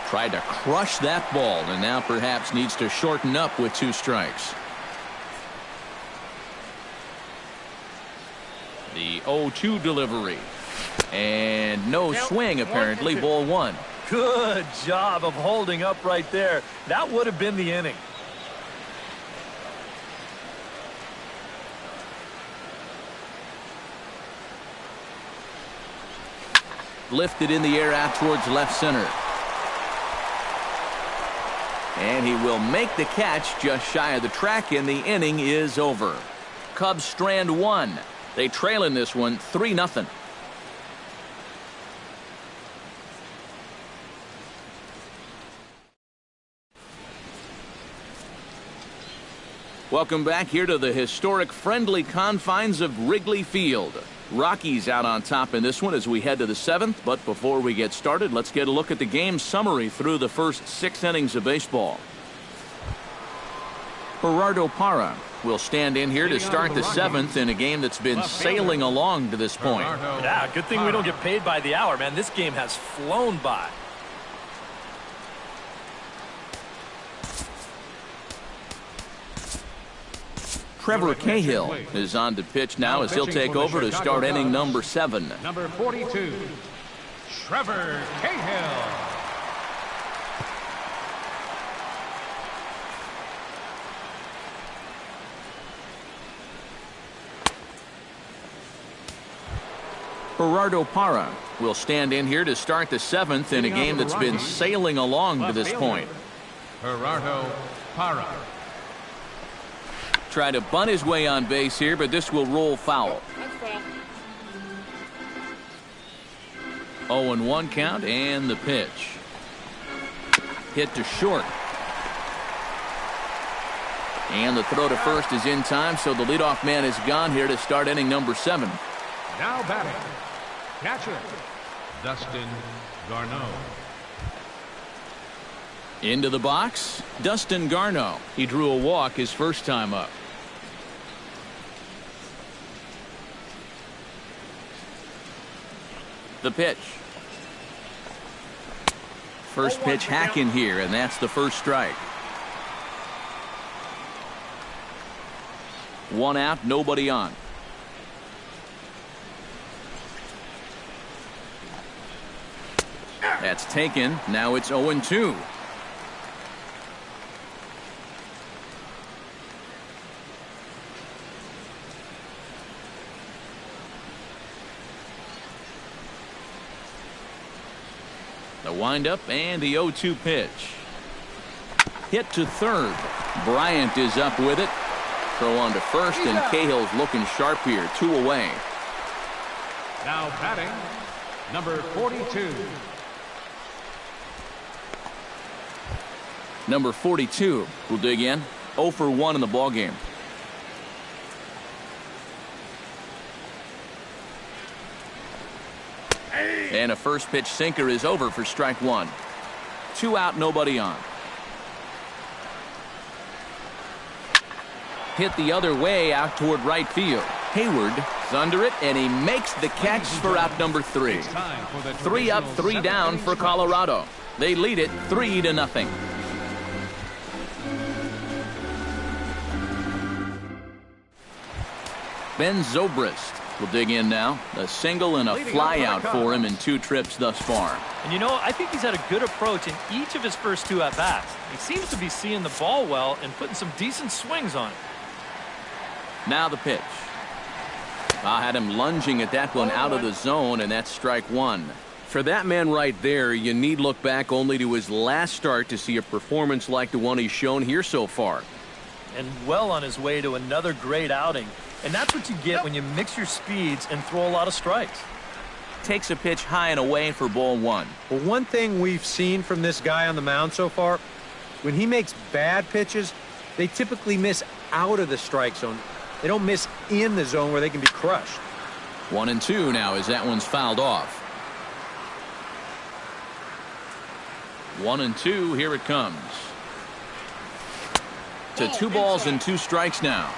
Tried to crush that ball, and now perhaps needs to shorten up with 2 strikes. The 0-2 delivery. And no swing, apparently. Ball 1. Good job of holding up right there. That would have been the inning. Lifted in the air out towards left center. And he will make the catch just shy of the track, and the inning is over. Cubs strand 1. They trail in this one 3-0. Welcome back here to the historic friendly confines of Wrigley Field. Rockies out on top in this one as we head to the 7th. But before we get started, let's get a look at the game summary through the first 6 innings of baseball. Gerardo Parra will stand in here to start the 7th in a game that's been sailing along to this point. Yeah, good thing we don't get paid by the hour, man. This game has flown by. Trevor Cahill is on to pitch now as he'll take over to start inning number 7. Number 42, Trevor Cahill. Gerardo Parra will stand in here to start the 7th in a game that's been sailing along to this point. Gerardo Parra. Try to bunt his way on base here, but this will roll foul. 0-1 count, and the pitch. Hit to short. And the throw to first is in time, so the leadoff man is gone here to start inning number 7. Now batting, catcher, Dustin Garneau. Into the box, Dustin Garneau. He drew a walk his first time up. The pitch. First pitch hack in here, and that's the first strike. 1 out, nobody on. That's taken. Now it's 0-2. The windup and the 0-2 pitch. Hit to third. Bryant is up with it. Throw on to first, and Cahill's looking sharp here. 2 away. Now batting, number 42. Number 42 will dig in. 0 for 1 in the ballgame. And a first pitch sinker is over for strike 1. 2 out, nobody on. Hit the other way out toward right field. Hayward is under it, and he makes the catch for out number 3. 3 up, 3 down for Colorado. They lead it 3-0. Ben Zobrist will dig in now. A single and a fly out for him in 2 trips thus far. And you know, I think he's had a good approach in each of his first 2 at-bats. He seems to be seeing the ball well and putting some decent swings on it. Now the pitch. I had him lunging at that one out of the zone, and that's strike 1. For that man right there, you need look back only to his last start to see a performance like the one he's shown here so far. And well on his way to another great outing. And that's what you get when you mix your speeds and throw a lot of strikes. Takes a pitch high and away for ball 1. Well, one thing we've seen from this guy on the mound so far, when he makes bad pitches, they typically miss out of the strike zone. They don't miss in the zone where they can be crushed. 1-2 now as that one's fouled off. 1-2, here it comes. To 2 balls and 2 strikes now.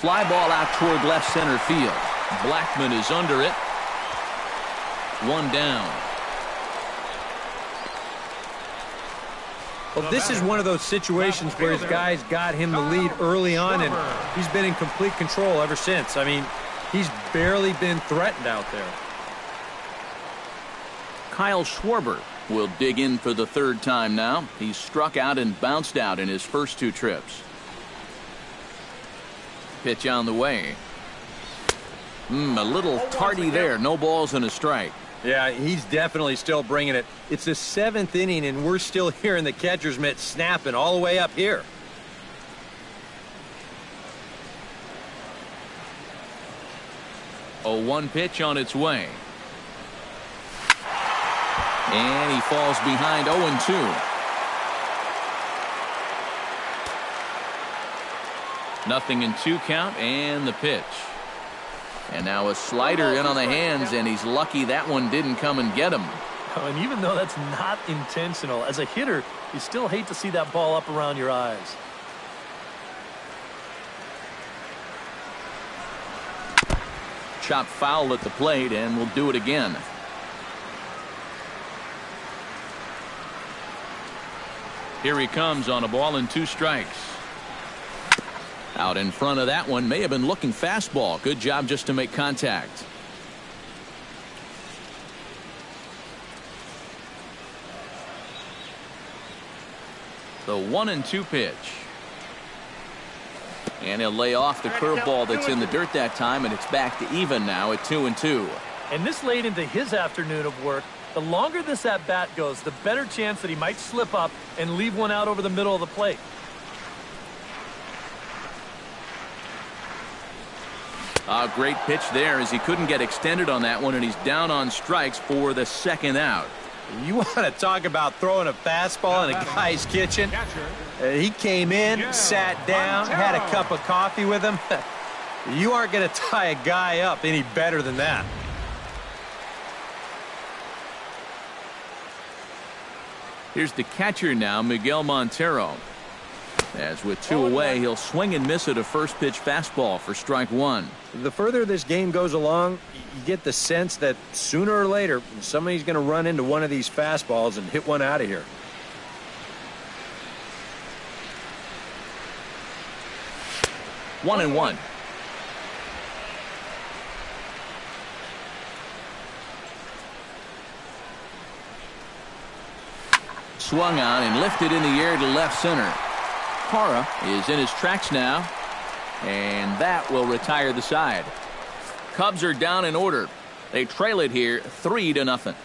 Fly ball out toward left center field. Blackman is under it. One down. Well, this is one of those situations where his guys got him the lead early on, and he's been in complete control ever since. I mean, he's barely been threatened out there. Kyle Schwarber will dig in for the third time now. He's struck out and bounced out in his first two trips. Pitch on the way. A little tardy there. No balls and a strike. Yeah, he's definitely still bringing it. It's the 7th inning, and we're still hearing the catcher's mitt snapping all the way up here. A 1 pitch on its way. And he falls behind 0-2. Nothing in 2 count, and the pitch. And now a slider in on the hands, and he's lucky that one didn't come and get him. Oh, and even though that's not intentional, as a hitter, you still hate to see that ball up around your eyes. Chop foul at the plate, and we'll do it again. Here he comes on a ball and 2 strikes. Out in front of that one, may have been looking fastball. Good job just to make contact. The 1-2 pitch. And he'll lay off the curveball that's in the dirt that time, and it's back to even now at 2-2. And this late into his afternoon of work, the longer this at-bat goes, the better chance that he might slip up and leave one out over the middle of the plate. A great pitch there as he couldn't get extended on that one, and he's down on strikes for the 2nd out. You want to talk about throwing a fastball in a guy's kitchen? He came in, sat down, had a cup of coffee with him. You aren't going to tie a guy up any better than that. Here's the catcher now, Miguel Montero. As with 2 away, he'll swing and miss at a first pitch fastball for strike 1. The further this game goes along, you get the sense that sooner or later somebody's going to run into one of these fastballs and hit one out of here. One and one. Swung on and lifted in the air to left center. Parra is in his tracks now, and that will retire the side. Cubs are down in order. They trail it here 3-0.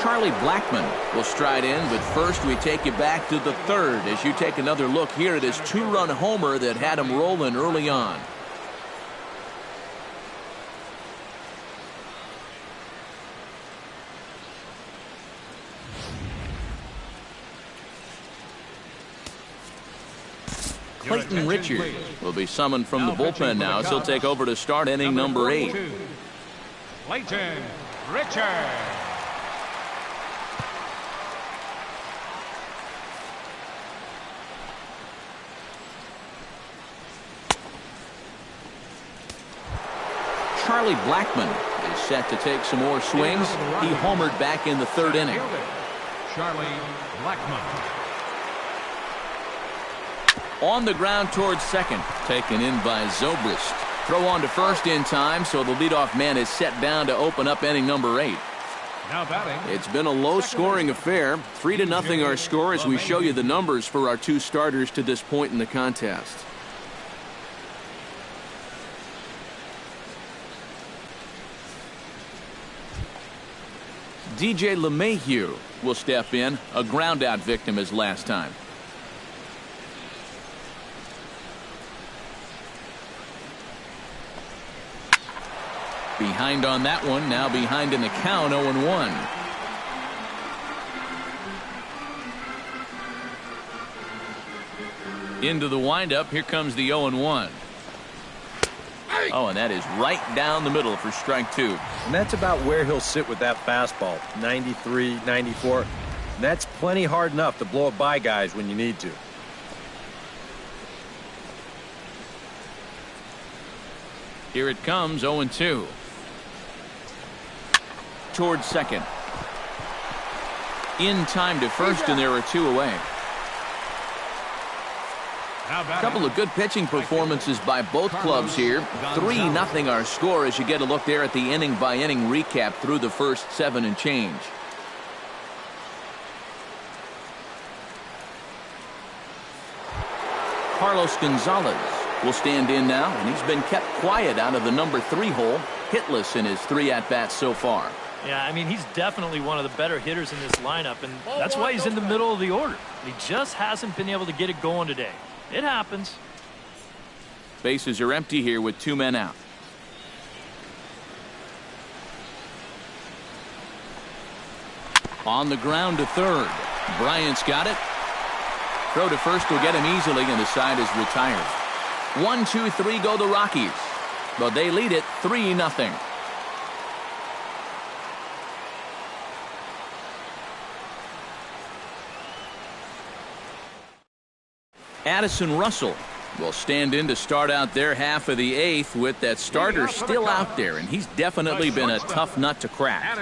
Charlie Blackmon will stride in, but first we take you back to the 3rd as you take another look here at his 2-run homer that had him rolling early on. Clayton Richard will be summoned from the bullpen now as he'll take over to start inning number 8. Clayton Richard. Charlie Blackmon is set to take some more swings. He homered back in the 3rd inning. Charlie Blackmon. On the ground towards second, taken in by Zobrist. Throw on to first in time, so the leadoff man is set down to open up inning number 8. Now batting. It's been a low-scoring affair. 3-0 our score as we show you the numbers for our 2 starters to this point in the contest. DJ LeMahieu will step in, a ground-out victim as last time. Behind on that one, now behind in the count, 0-1. Into the windup, here comes the 0-1. Oh, and that is right down the middle for strike 2. And that's about where he'll sit with that fastball, 93, 94. And that's plenty hard enough to blow it by guys when you need to. Here it comes, 0-2. Towards second. In time to first, and there are 2 away. A couple of good pitching performances by both clubs here. 3-0 our score as you get a look there at the inning-by-inning recap through the first 7 and change. Carlos Gonzalez will stand in now, and he's been kept quiet out of the number 3 hole, hitless in his 3 at-bats so far. Yeah, I mean, he's definitely one of the better hitters in this lineup, and that's why he's in the middle of the order. He just hasn't been able to get it going today. It happens. Bases are empty here with 2 men out. On the ground to third. Bryant's got it. Throw to first will get him easily, and the side is retired. 1, 2, 3 go the Rockies, but they lead it 3-0. Addison Russell will stand in to start out their half of the 8th with that starter still out there, and he's definitely been a tough nut to crack.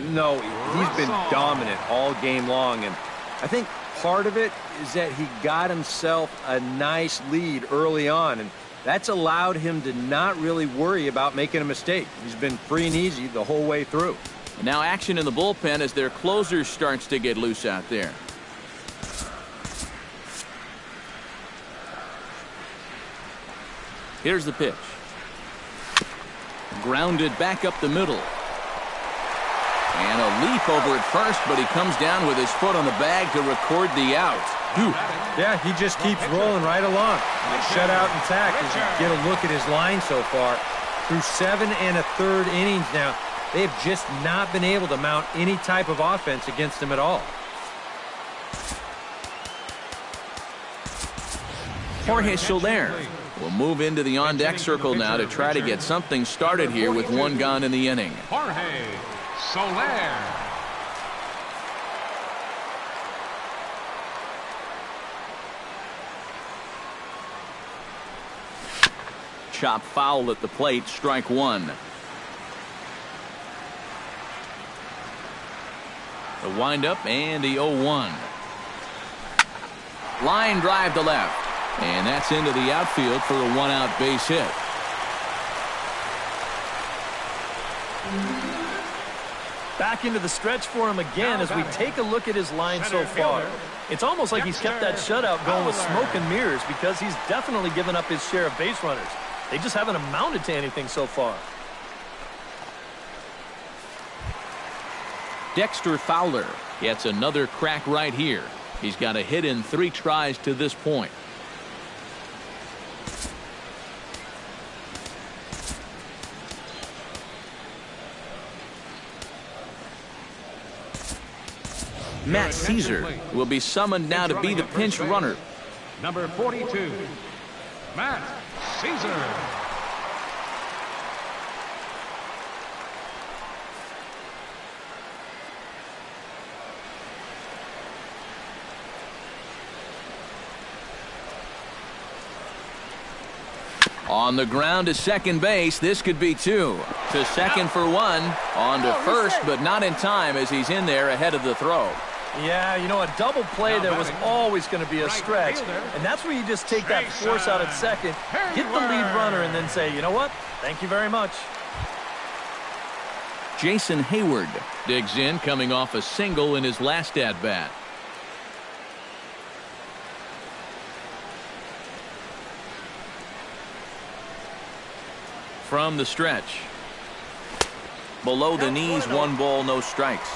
No, he's been dominant all game long, and I think part of it is that he got himself a nice lead early on, and that's allowed him to not really worry about making a mistake. He's been free and easy the whole way through. And now action in the bullpen as their closer starts to get loose out there. Here's the pitch. Grounded back up the middle. And a leap over at first, but he comes down with his foot on the bag to record the out. Whew. Yeah, he just keeps rolling right along. Shutout intact as you get a look at his line so far. Through 7 1/3 innings now, they have just not been able to mount any type of offense against him at all. Jorge Soler will move into the on-deck circle now to try to get something started here with 1 gone in the inning. Jorge Soler. Chop foul at the plate, strike 1. The windup and the 0-1. Line drive to left. And that's into the outfield for a 1-out base hit. Back into the stretch for him again as we take a look at his line so far. It's almost like he's kept that shutout going with smoke and mirrors because he's definitely given up his share of base runners. They just haven't amounted to anything so far. Dexter Fowler gets another crack right here. He's got a hit in 3 tries to this point. Matt Caesar will be summoned now to be the pinch runner. Number 42, Matt Caesar. On the ground to second base. This could be 2. To second for 1. On to first, but not in time as he's in there ahead of the throw. Yeah, you know, a double play there was always going to be a stretch. And that's where you just take that force out at second, get the lead runner, and then say, you know what? Thank you very much. Jason Hayward digs in, coming off a single in his last at-bat. From the stretch. Below the knees, 1 ball, no strikes.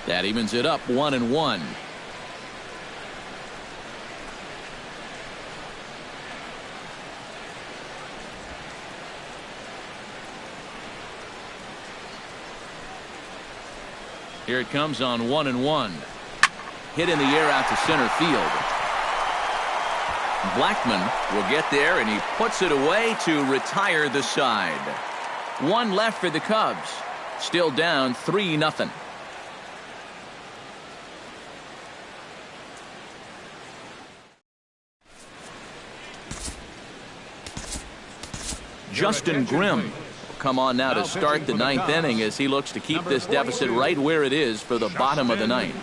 That evens it up 1-1. Here it comes on 1-1. Hit in the air out to center field. Blackman will get there, and he puts it away to retire the side. One left for the Cubs. Still down 3-0. Justin Grimm will come on now to start the ninth inning as he looks to keep this deficit right where it is for the bottom of the ninth.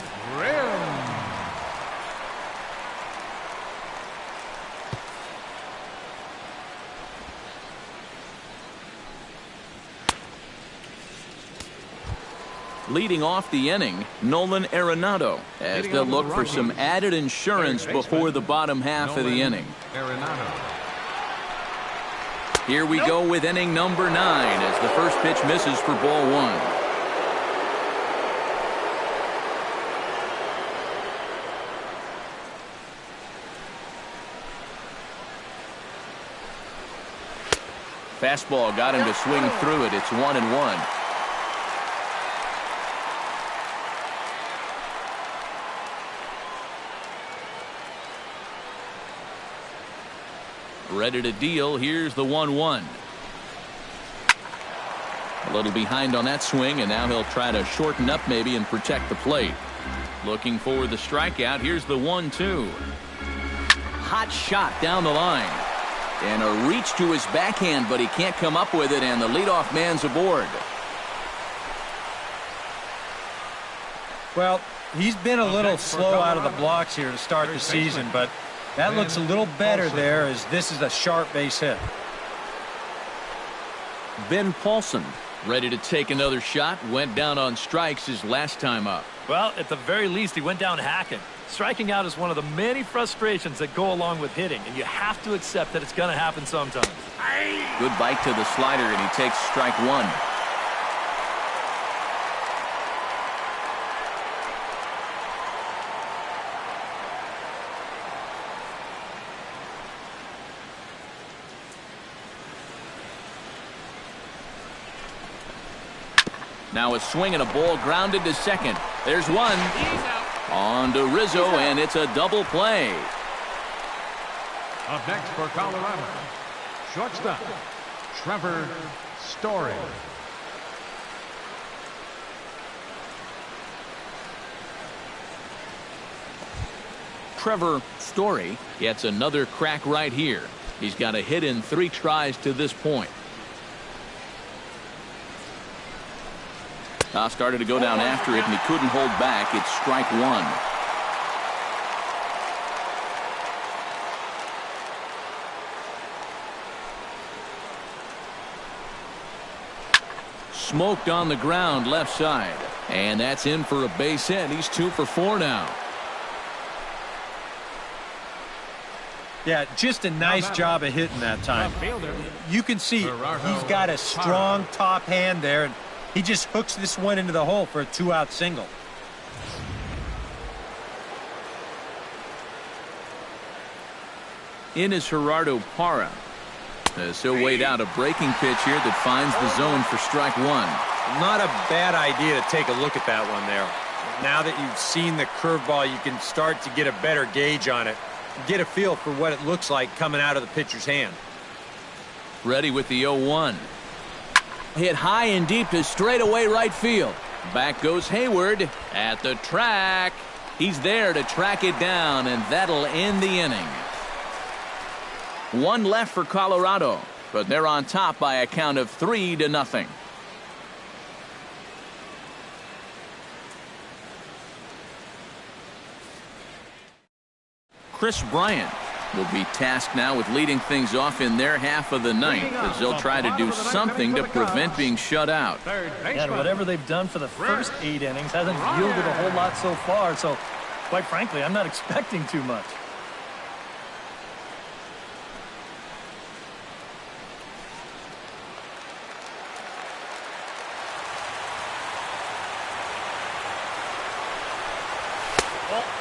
Leading off the inning, Nolan Arenado, as they'll look for some added insurance before the bottom half of the inning. Here we go with inning number 9 as the first pitch misses for ball 1. Fastball got him to swing through it. It's 1-1. Ready to deal. Here's the 1-1. A little behind on that swing, and now he'll try to shorten up maybe and protect the plate. Looking for the strikeout. Here's the 1-2. Hot shot down the line. And a reach to his backhand, but he can't come up with it, and the leadoff man's aboard. Well, he's been a little slow out of the blocks here to start the season, but that looks a little better there as this is a sharp base hit. Ben Paulson ready to take another shot. Went down on strikes his last time up. Well, at the very least, he went down hacking. Striking out is one of the many frustrations that go along with hitting, and you have to accept that it's going to happen sometimes. Good bite to the slider, and he takes strike 1. Now a swing and a ball grounded to second. There's one. On to Rizzo, and it's a double play. Up next for Colorado, shortstop, Trevor Story. Trevor Story gets another crack right here. He's got a hit in 3 tries to this point. Started to go down after it, and he couldn't hold back. It's strike 1. Smoked on the ground left side. And that's in for a base hit. He's 2 for 4 now. Yeah, just a nice job of hitting that time. You can see he's got a strong top hand there, and he just hooks this one into the hole for a 2-out single. In is Gerardo Parra. As he'll wait out a breaking pitch here that finds the zone for strike 1. Not a bad idea to take a look at that one there. Now that you've seen the curveball, you can start to get a better gauge on it. Get a feel for what it looks like coming out of the pitcher's hand. Ready with the 0-1. Hit high and deep to straightaway right field. Back goes Hayward at the track. He's there to track it down, and that'll end the inning. 1 left for Colorado, but they're on top by a count of 3-0. Chris Bryant will be tasked now with leading things off in their half of the ninth as they'll try to do something to prevent being shut out. And whatever they've done for the first 8 innings hasn't yielded a whole lot so far, so quite frankly, I'm not expecting too much.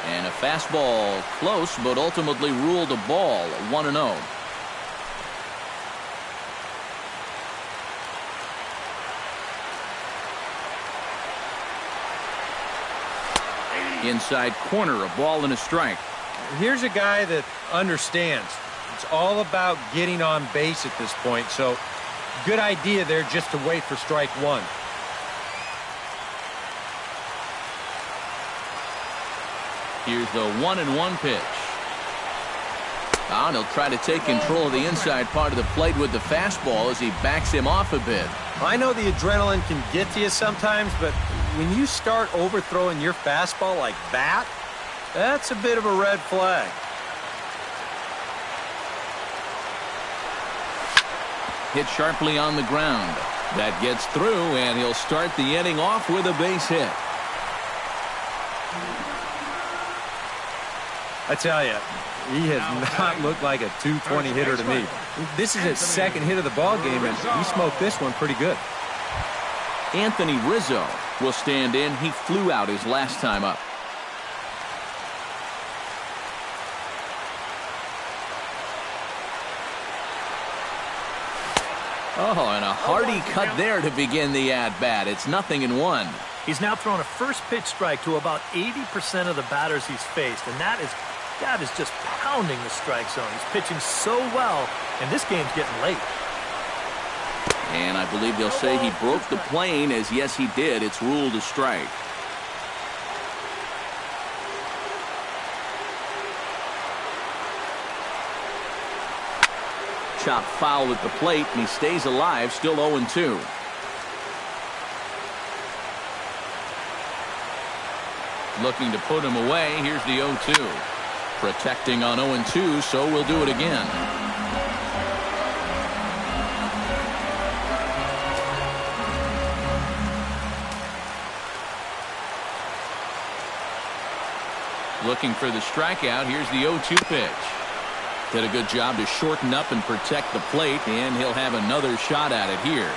And a fastball close, but ultimately ruled a ball. 1-0. Inside corner, a ball and a strike. Here's a guy that understands. It's all about getting on base at this point, so good idea there just to wait for strike one. Here's the 1-1 pitch. And he'll try to take control of the inside part of the plate with the fastball as he backs him off a bit. I know the adrenaline can get to you sometimes, but when you start overthrowing your fastball like that, that's a bit of a red flag. Hit sharply on the ground. That gets through, and he'll start the inning off with a base hit. I tell you, he has not looked like a 220 hitter to me. This is his second hit of the ball game, and he smoked this one pretty good. Anthony Rizzo will stand in. He flew out his last time up. Oh, and a hearty cut there to begin the at-bat. It's 0-1. He's now thrown a first pitch strike to about 80% of the batters he's faced, and that is just pounding the strike zone. He's pitching so well, and this game's getting late. And I believe they'll say he broke the plane, as yes, he did. It's ruled a strike. Chop foul at the plate, and he stays alive, still 0-2. Looking to put him away. Here's the 0-2. Protecting on 0-2, so we'll do it again. Looking for the strikeout. Here's the 0-2 pitch. Did a good job to shorten up and protect the plate, and he'll have another shot at it here.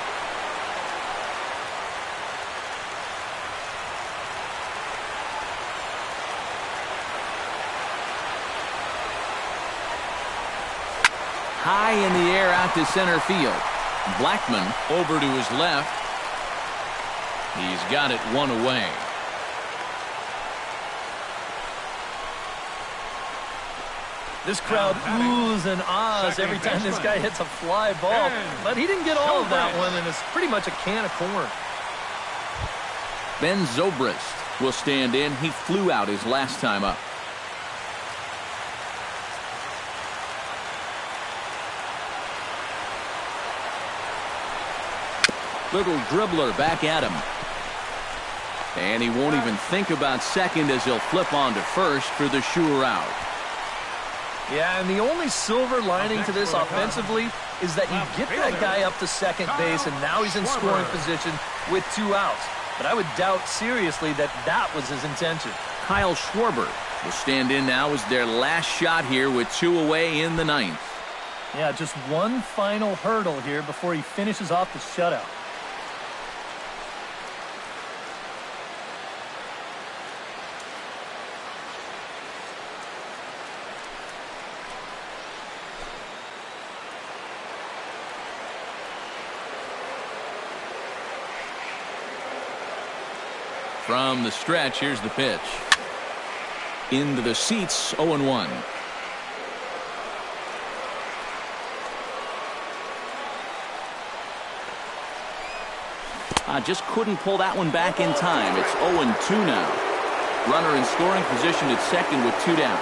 High in the air out to center field. Blackman over to his left. He's got it one away. This crowd oohs and ahs every time this guy hits a fly ball. But he didn't get all of that one, and it's pretty much a can of corn. Ben Zobrist will stand in. He flew out his last time up. Little dribbler back at him. And he won't even think about second as he'll flip on to first for the sure out. Yeah, and the only silver lining to this offensively is that you get that guy up to second base, and now he's in scoring position with 2 outs. But I would doubt seriously that that was his intention. Kyle Schwarber will stand in now as their last shot here with 2 away in the 9th. Yeah, just one final hurdle here before he finishes off the shutout. From the stretch, here's the pitch. Into the seats, 0-1. Just couldn't pull that one back in time. It's 0-2 now. Runner in scoring position at second with 2 down.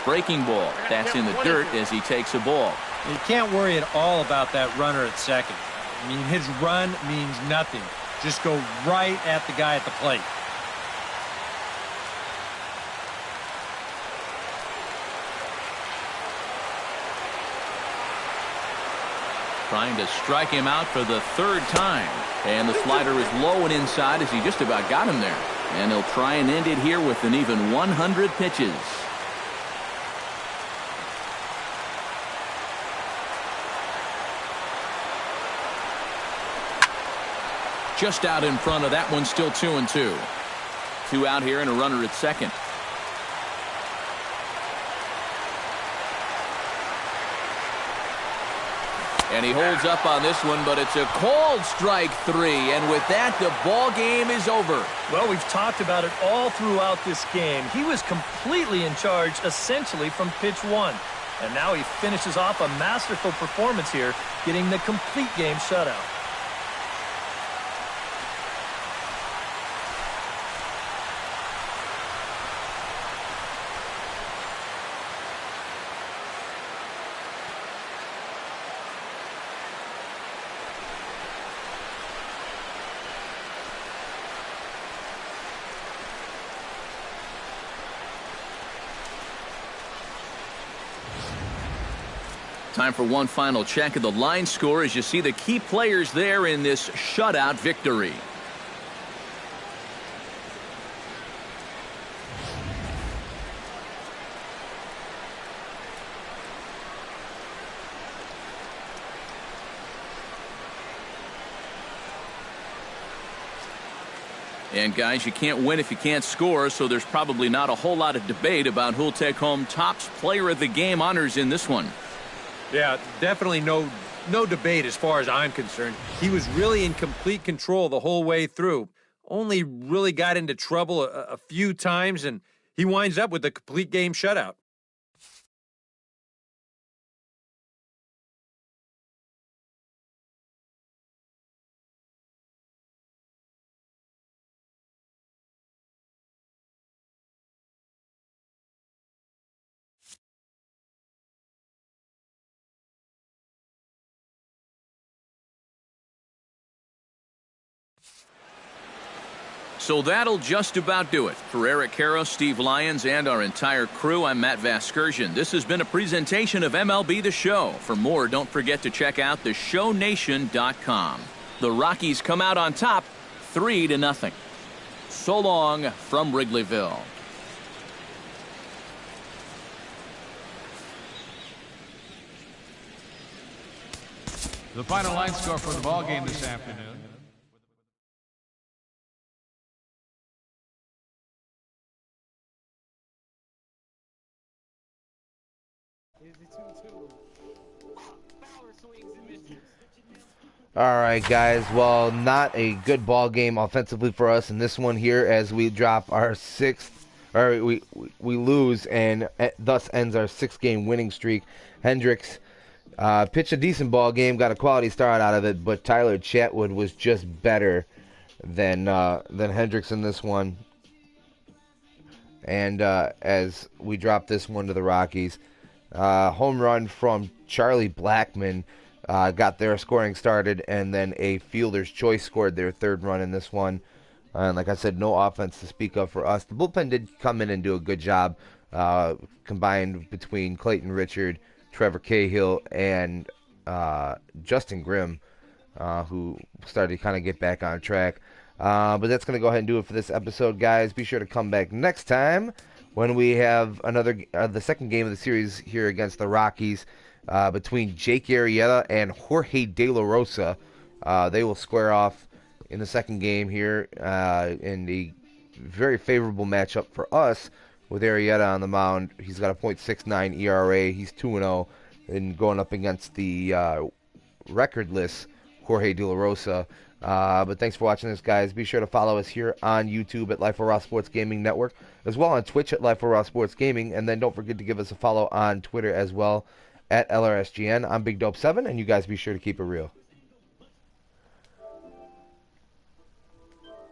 Breaking ball. That's in the dirt as he takes a ball. You can't worry at all about that runner at second. I mean, his run means nothing. Just go right at the guy at the plate. Trying to strike him out for the 3rd time. And the slider is low and inside as he just about got him there. And he'll try and end it here with an even 100 pitches. Just out in front of that one, still 2-2. 2 out here and a runner at second. And he holds up on this one, but it's a called strike 3. And with that, the ball game is over. Well, we've talked about it all throughout this game. He was completely in charge, essentially, from pitch 1. And now he finishes off a masterful performance here, getting the complete game shutout. Time for one final check of the line score as you see the key players there in this shutout victory. And guys, you can't win if you can't score, so there's probably not a whole lot of debate about who'll take home Topps Player of the Game honors in this one. Yeah, definitely no debate as far as I'm concerned. He was really in complete control the whole way through. Only really got into trouble a few times, and he winds up with a complete game shutout. So that'll just about do it. For Eric Caro, Steve Lyons, and our entire crew, I'm Matt Vasgersian. This has been a presentation of MLB The Show. For more, don't forget to check out theshownation.com. The Rockies come out on top 3-0. So long from Wrigleyville. The final line score for the ball game this afternoon. All right, guys. Well, not a good ball game offensively for us in this one here, as we drop our we lose, and thus ends our 6-game winning streak. Hendricks pitched a decent ball game, got a quality start out of it, but Tyler Chatwood was just better than Hendricks in this one. And as we drop this one to the Rockies, home run from Charlie Blackmon got their scoring started, and then a fielder's choice scored their third run in this one. And like I said, no offense to speak of for us. The bullpen did come in and do a good job, combined between Clayton Richard, Trevor Cahill, and Justin Grimm, who started to kind of get back on track. But that's going to go ahead and do it for this episode, guys. Be sure to come back next time when we have another the second game of the series here against the Rockies, between Jake Arrieta and Jorge De La Rosa. They will square off in the second game here in a very favorable matchup for us with Arrieta on the mound. He's got a .69 ERA. He's 2-0 and going up against the recordless Jorge De La Rosa. But thanks for watching this, guys. Be sure to follow us here on YouTube at Life of Raw Sports Gaming Network, as well on Twitch at Life of Raw Sports Gaming, and then don't forget to give us a follow on Twitter as well at LRSGN. I'm Big Dope 7, and you guys be sure to keep it real.